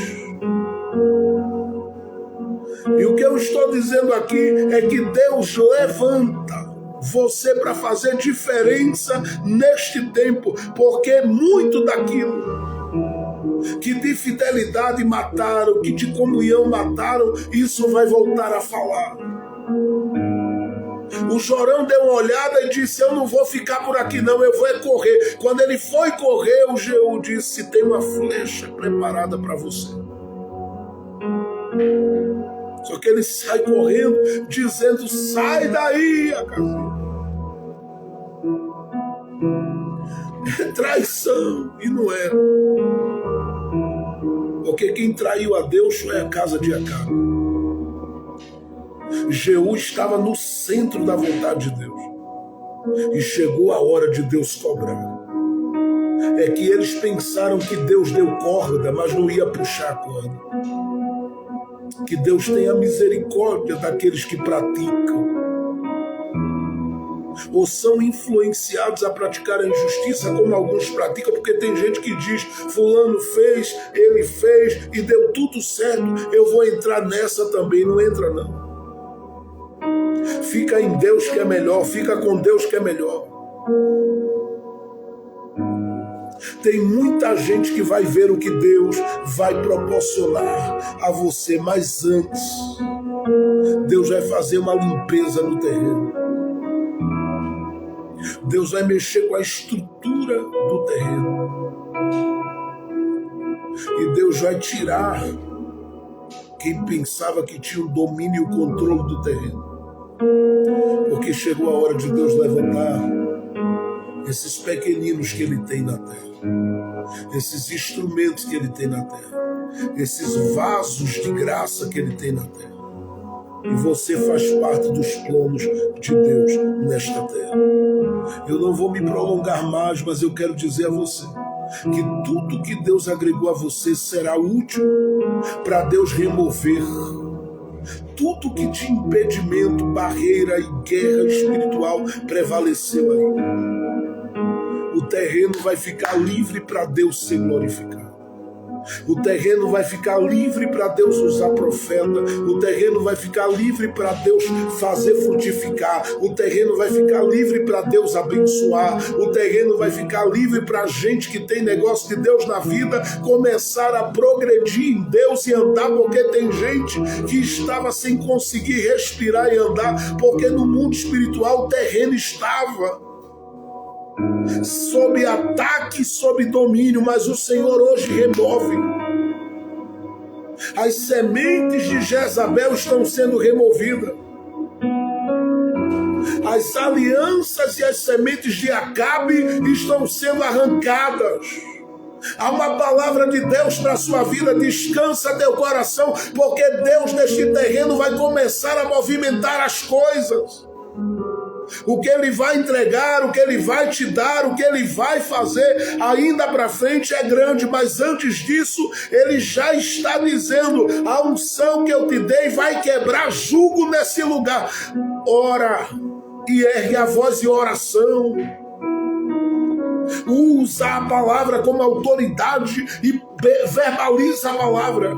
E o que eu estou dizendo aqui é que Deus levanta você para fazer diferença neste tempo, porque muito daquilo que de fidelidade mataram, que de comunhão mataram, isso vai voltar a falar. O Jorão deu uma olhada e disse: eu não vou ficar por aqui não, eu vou correr. Quando ele foi correr, o Jeú disse: tem uma flecha preparada para você. Só que ele sai correndo, dizendo: sai daí, Acazias. É traição, e não era. Porque quem traiu a Deus foi a casa de Acabe. Jeú estava no centro da vontade de Deus. E chegou a hora de Deus cobrar. É que eles pensaram que Deus deu corda, mas não ia puxar a corda. Que Deus tenha misericórdia daqueles que praticam ou são influenciados a praticar a injustiça, como alguns praticam, porque tem gente que diz: fulano fez, ele fez e deu tudo certo, eu vou entrar nessa também. Não entra não. Fica em Deus que é melhor, fica com Deus que é melhor. Tem muita gente que vai ver o que Deus vai proporcionar a você, mas antes Deus vai fazer uma limpeza no terreno. Deus vai mexer com a estrutura do terreno. E Deus vai tirar quem pensava que tinha o domínio e o controle do terreno. Porque chegou a hora de Deus levantar esses pequeninos que Ele tem na terra, esses instrumentos que Ele tem na terra, esses vasos de graça que Ele tem na terra. E você faz parte dos planos de Deus nesta terra. Eu não vou me prolongar mais, mas eu quero dizer a você que tudo que Deus agregou a você será útil para Deus remover tudo que de impedimento, barreira e guerra espiritual prevaleceu aí. O terreno vai ficar livre para Deus ser glorificado. O terreno vai ficar livre para Deus usar profeta. O terreno vai ficar livre para Deus fazer frutificar. O terreno vai ficar livre para Deus abençoar. O terreno vai ficar livre para gente que tem negócio de Deus na vida começar a progredir em Deus e andar, porque tem gente que estava sem conseguir respirar e andar, porque no mundo espiritual o terreno estava sob ataque, sob domínio, mas o Senhor hoje remove. As sementes de Jezabel estão sendo removidas. As alianças e as sementes de Acabe estão sendo arrancadas. Há uma palavra de Deus para a sua vida. Descansa teu coração, porque Deus neste terreno vai começar a movimentar as coisas. O que Ele vai entregar, o que Ele vai te dar, o que Ele vai fazer ainda para frente é grande, mas antes disso Ele já está dizendo: a unção que eu te dei vai quebrar jugo nesse lugar. Ora e ergue a voz em oração. Usa a palavra como autoridade e verbaliza a palavra.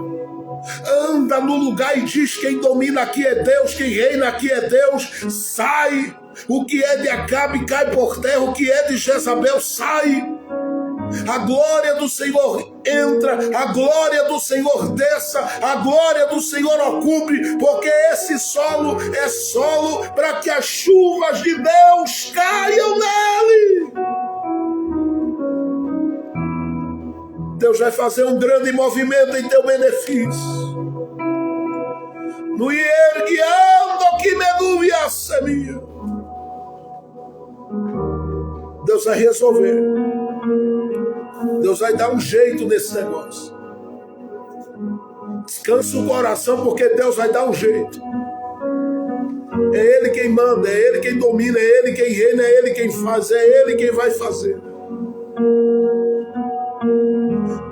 Anda no lugar e diz: quem domina aqui é Deus, quem reina aqui é Deus. Sai. O que é de Acabe cai por terra, o que é de Jezabel sai. A glória do Senhor entra, a glória do Senhor desça, a glória do Senhor ocupe, porque esse solo é solo para que as chuvas de Deus caiam nele. Deus vai fazer um grande movimento em teu benefício. No ierguiando que me duvia semia. Deus vai resolver. Deus vai dar um jeito nesse negócio. Descansa o coração, porque Deus vai dar um jeito. É Ele quem manda, é Ele quem domina, é Ele quem reina, é Ele quem faz, é Ele quem vai fazer.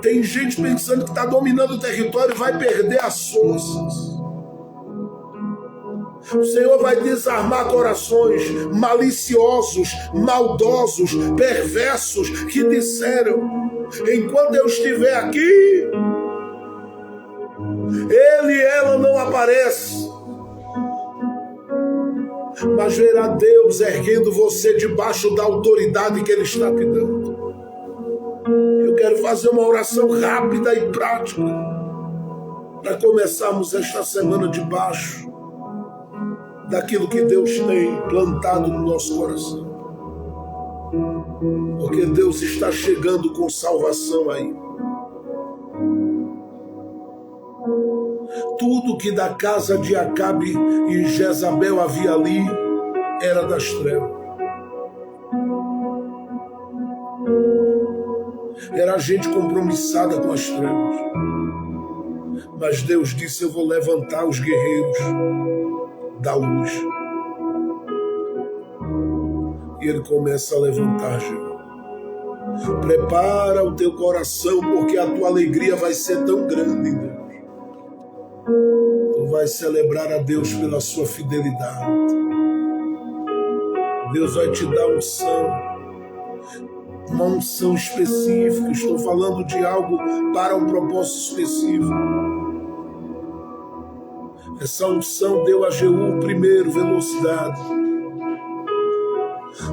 Tem gente pensando que está dominando o território e vai perder as forças. O Senhor vai desarmar corações maliciosos, maldosos, perversos, que disseram: enquanto eu estiver aqui, ele e ela não aparece. Mas verá Deus erguendo você debaixo da autoridade que Ele está te dando. Eu quero fazer uma oração rápida e prática para começarmos esta semana debaixo daquilo que Deus tem plantado no nosso coração. Porque Deus está chegando com salvação aí. Tudo que da casa de Acabe e Jezabel havia ali era das trevas. Era gente compromissada com as trevas. Mas Deus disse: eu vou levantar os guerreiros da luz. E Ele começa a levantar, Jeová. Prepara o teu coração, porque a tua alegria vai ser tão grande, Deus. Tu vais celebrar a Deus pela sua fidelidade. Deus vai te dar uma unção específica. Estou falando de algo para um propósito específico. Essa unção deu a Jeú, primeiro, velocidade.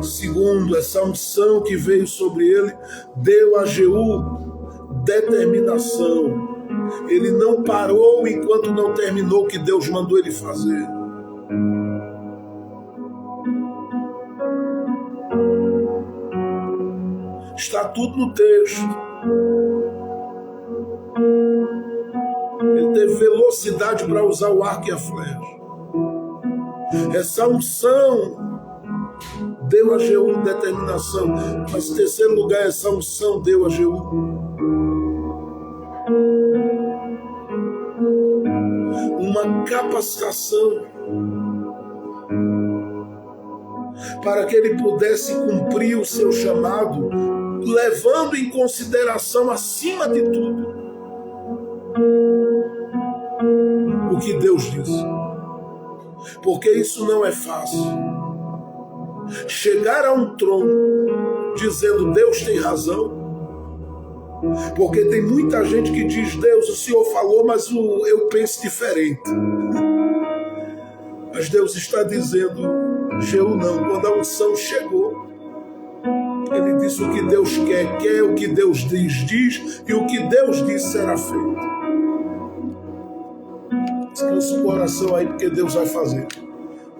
Segundo, essa unção que veio sobre ele deu a Jeú determinação. Ele não parou enquanto não terminou o que Deus mandou ele fazer. Está tudo no texto. Ele teve velocidade para usar o arco e a flecha. Essa unção deu a Jeú determinação. Mas em terceiro lugar, essa unção deu a Jeú uma capacitação para que ele pudesse cumprir o seu chamado, levando em consideração, acima de tudo, o que Deus disse. Porque isso não é fácil. Chegar a um trono dizendo Deus tem razão Porque tem muita gente que diz: Deus, o Senhor falou, mas eu penso diferente. Mas Deus está dizendo: Jeú não, quando a unção chegou, ele disse o que Deus quer, o que Deus diz, e o que Deus diz será feito. Descansa o coração aí, porque Deus vai fazer.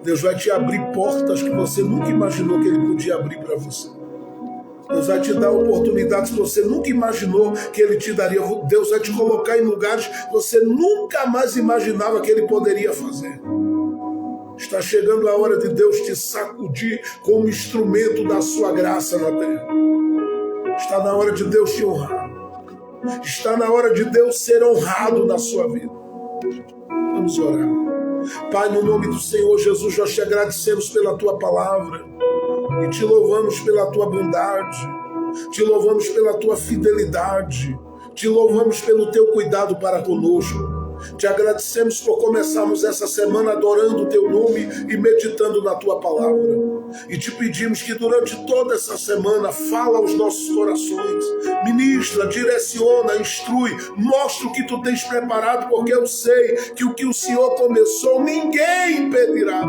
Deus vai te abrir portas que você nunca imaginou que Ele podia abrir para você. Deus vai te dar oportunidades que você nunca imaginou que Ele te daria. Deus vai te colocar em lugares que você nunca mais imaginava que Ele poderia fazer. Está chegando a hora de Deus te sacudir como instrumento da sua graça na terra. Está na hora de Deus te honrar. Está na hora de Deus ser honrado na sua vida. Vamos orar. Pai, no nome do Senhor Jesus, nós te agradecemos pela tua palavra e te louvamos pela tua bondade, te louvamos pela tua fidelidade, te louvamos pelo teu cuidado para conosco. Te agradecemos por começarmos essa semana adorando o teu nome e meditando na tua palavra. E te pedimos que durante toda essa semana fala aos nossos corações, ministra, direciona, instrui, mostra o que tu tens preparado, porque eu sei que o que o Senhor começou, ninguém impedirá.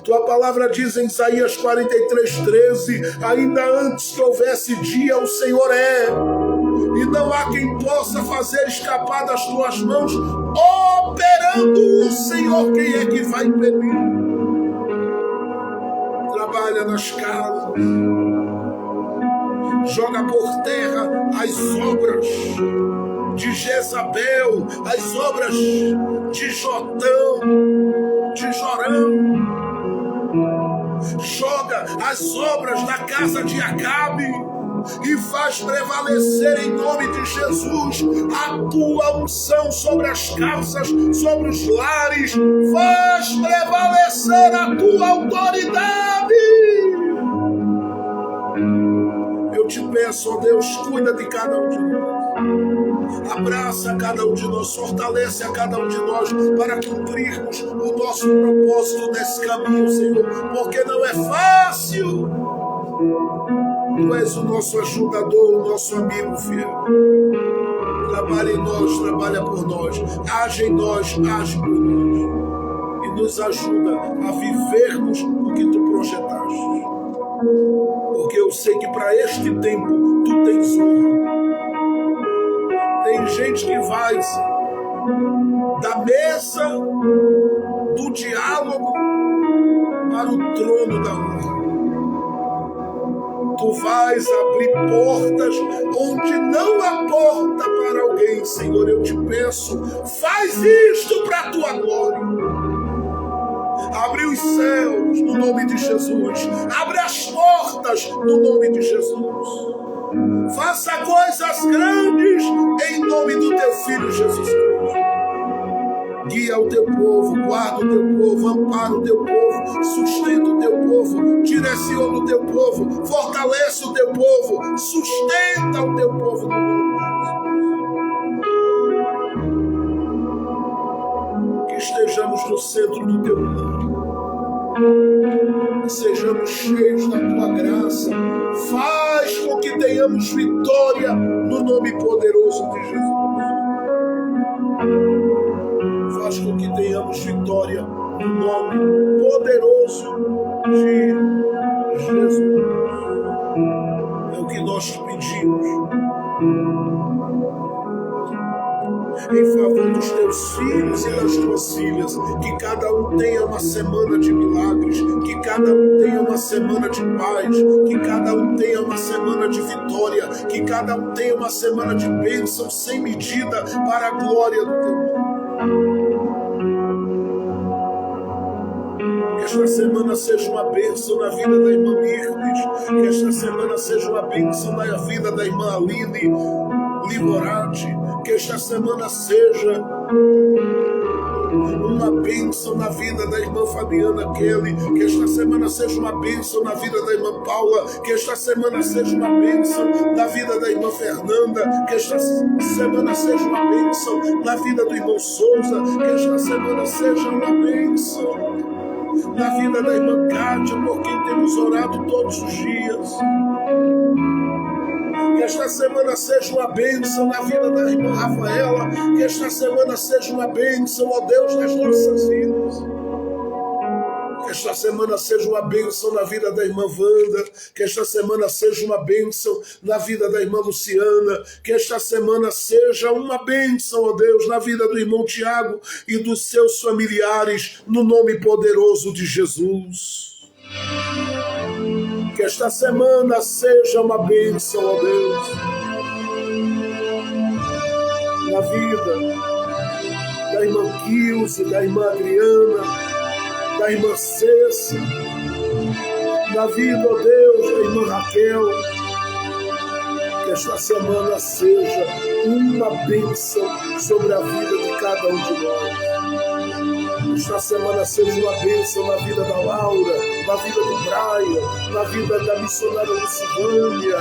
Tua palavra diz em Isaías 43:13, ainda antes que houvesse dia, o Senhor é. E não há quem possa fazer escapar das tuas mãos, operando o Senhor, quem é que vai impedir? Trabalha nas casas, joga por terra as obras de Jezabel, as obras de Jotão, de Jorão, joga as obras da casa de Acabe, e faz prevalecer em nome de Jesus a tua unção sobre as casas, sobre os lares. Faz prevalecer a tua autoridade. Eu te peço, ó Deus, cuida de cada um de nós. Abraça cada um de nós, fortalece a cada um de nós para cumprirmos o nosso propósito nesse caminho, Senhor, porque não é fácil. Tu és o nosso ajudador, o nosso amigo fiel. Trabalha em nós, trabalha por nós. Age em nós, age por nós. E nos ajuda a vivermos o que tu projetaste. Porque eu sei que para este tempo tu tens honra. Tem gente que vai da mesa do diálogo para o trono da honra. Tu vais abrir portas onde não há porta para alguém, Senhor. Eu te peço, faz isto para a tua glória. Abre os céus no nome de Jesus. Abre as portas no nome de Jesus. Faça coisas grandes em nome do teu Filho Jesus Cristo. Guia o teu povo, guarda o teu povo, ampara o teu povo, sustenta o teu povo, direciona o teu povo, fortalece o teu povo, sustenta o teu povo no nome de Jesus. Que estejamos no centro do teu plano, que sejamos cheios da tua graça, faz com que tenhamos vitória no nome poderoso de Jesus. Faz com que tenhamos vitória no nome poderoso de Jesus. É o que nós te pedimos. Em favor dos teus filhos e das tuas filhas, que cada um tenha uma semana de milagres, que cada um tenha uma semana de paz, que cada um tenha uma semana de vitória, que cada um tenha uma semana de bênção sem medida para a glória do teu nome. Que esta semana seja uma bênção na vida da irmã Mirtes, que esta semana seja uma bênção na vida da irmã Aline Livorati, que esta semana seja uma bênção na vida da irmã Fabiana Kelly, que esta semana seja uma bênção na vida da irmã Paula, que esta semana seja uma bênção na vida da irmã Fernanda, que esta semana seja uma bênção na vida do irmão Souza, que esta semana seja uma bênção na vida da irmã Kátia, por quem temos orado todos os dias. Que esta semana seja uma bênção na vida da irmã Rafaela. Que esta semana seja uma bênção, ó Deus, nas nossas vidas. Que esta semana seja uma bênção na vida da irmã Wanda. Que esta semana seja uma bênção na vida da irmã Luciana. Que esta semana seja uma bênção, ó Deus, na vida do irmão Tiago e dos seus familiares, no nome poderoso de Jesus. Que esta semana seja uma bênção, ó Deus, na vida da irmã Kilze, da irmã Adriana, da irmã Cessa, na vida, ó Deus, da irmã Raquel. Que esta semana seja uma bênção sobre a vida de cada um de nós. Que esta semana seja uma bênção na vida da Laura, na vida do Brian, na vida da missionária Lucivânia,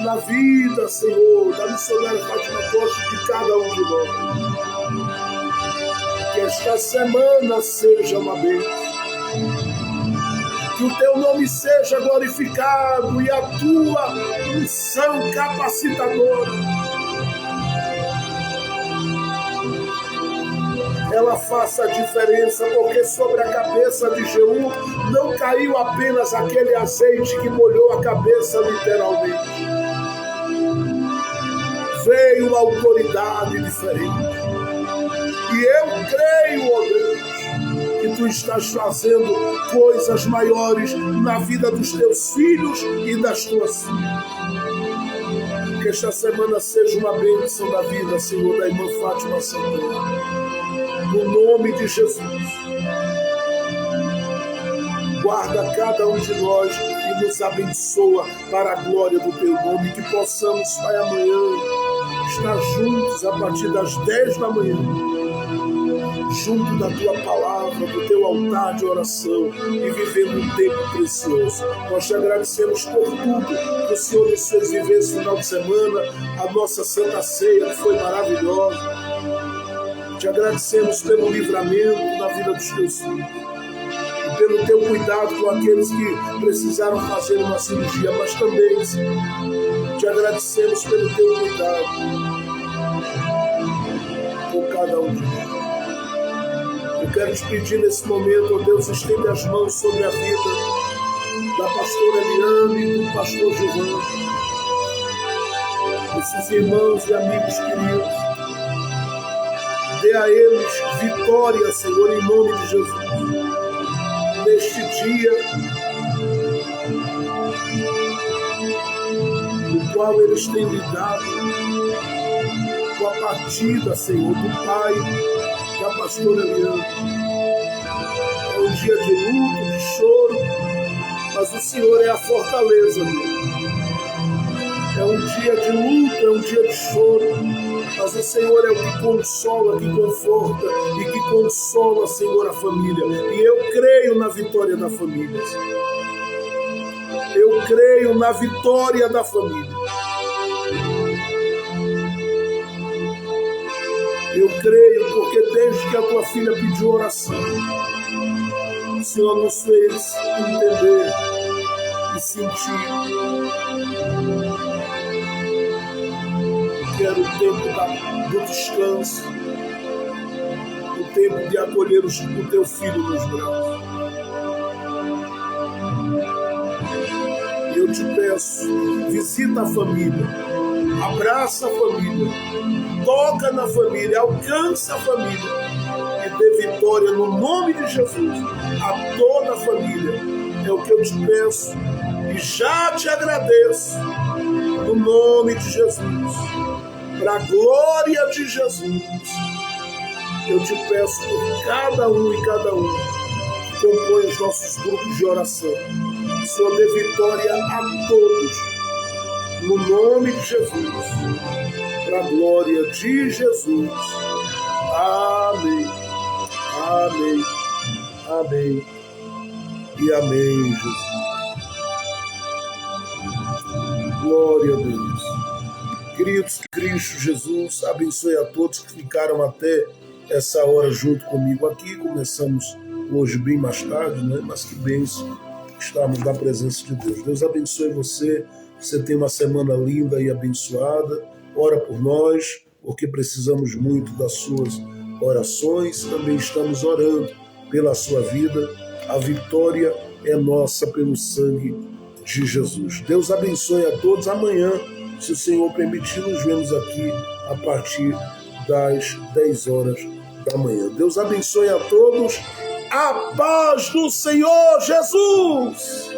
na vida, Senhor, da missionária Fátima Costa, de cada um de nós. Que esta semana seja uma bênção. Que o teu nome seja glorificado e a tua unção capacitadora ela faça a diferença, porque sobre a cabeça de Jeú não caiu apenas aquele azeite que molhou a cabeça literalmente. Veio uma autoridade diferente. E eu creio, ó Deus, que tu estás fazendo coisas maiores na vida dos teus filhos e das tuas filhas. Que esta semana seja uma bênção da vida, Senhor, da irmã Fátima Santana. No nome de Jesus. Guarda cada um de nós e nos abençoa para a glória do teu nome. Que possamos, Pai, amanhã estar juntos a partir das 10 da manhã, junto da tua palavra, do teu altar de oração e vivendo um tempo precioso. Nós te agradecemos por tudo que o Senhor nos fez viver esse final de semana, a nossa Santa Ceia que foi maravilhosa. Te agradecemos pelo livramento na vida dos teus filhos e pelo teu cuidado com aqueles que precisaram fazer uma cirurgia, mas também, Senhor, te agradecemos pelo teu cuidado com cada um de nós. Eu quero te pedir nesse momento, ó Deus, estende as mãos sobre a vida da pastora Eliane e do pastor Giovanni, esses irmãos e amigos queridos. Dê a eles vitória, Senhor, em nome de Jesus. Neste dia, no qual eles têm lidado com a partida, Senhor, do pai da pastora Eliane. É um dia de luto, de choro, mas o Senhor é a fortaleza, meu. É um dia de luto, é um dia de choro, mas o Senhor é o que consola, que conforta e que consola, Senhor, a família. E eu creio na vitória da família. Eu creio na vitória da família. Eu creio porque desde que a tua filha pediu oração, o Senhor nos fez entender e sentir que era o tempo do descanso, o tempo de acolher o teu filho nos braços. Eu te peço, visita a família, abraça a família, toca na família, alcança a família e dê vitória no nome de Jesus a toda a família. É o que eu te peço e já te agradeço no nome de Jesus. Para a glória de Jesus, eu te peço por cada um e cada um que compõe os nossos grupos de oração. O Senhor dê vitória a todos, no nome de Jesus, para a glória de Jesus. Amém, amém, amém e amém, Jesus. Glória a Deus. Queridos, Cristo Jesus abençoe a todos que ficaram até essa hora junto comigo aqui. Começamos hoje bem mais tarde, né? Mas que bênção estarmos na presença de Deus. Deus abençoe você, você tenha uma semana linda e abençoada. Ora por nós, porque precisamos muito das suas orações. Também estamos orando pela sua vida. A vitória é nossa pelo sangue de Jesus. Deus abençoe a todos. Amanhã, se o Senhor permitir, nos vemos aqui a partir das 10 horas da manhã. Deus abençoe a todos. A paz do Senhor Jesus!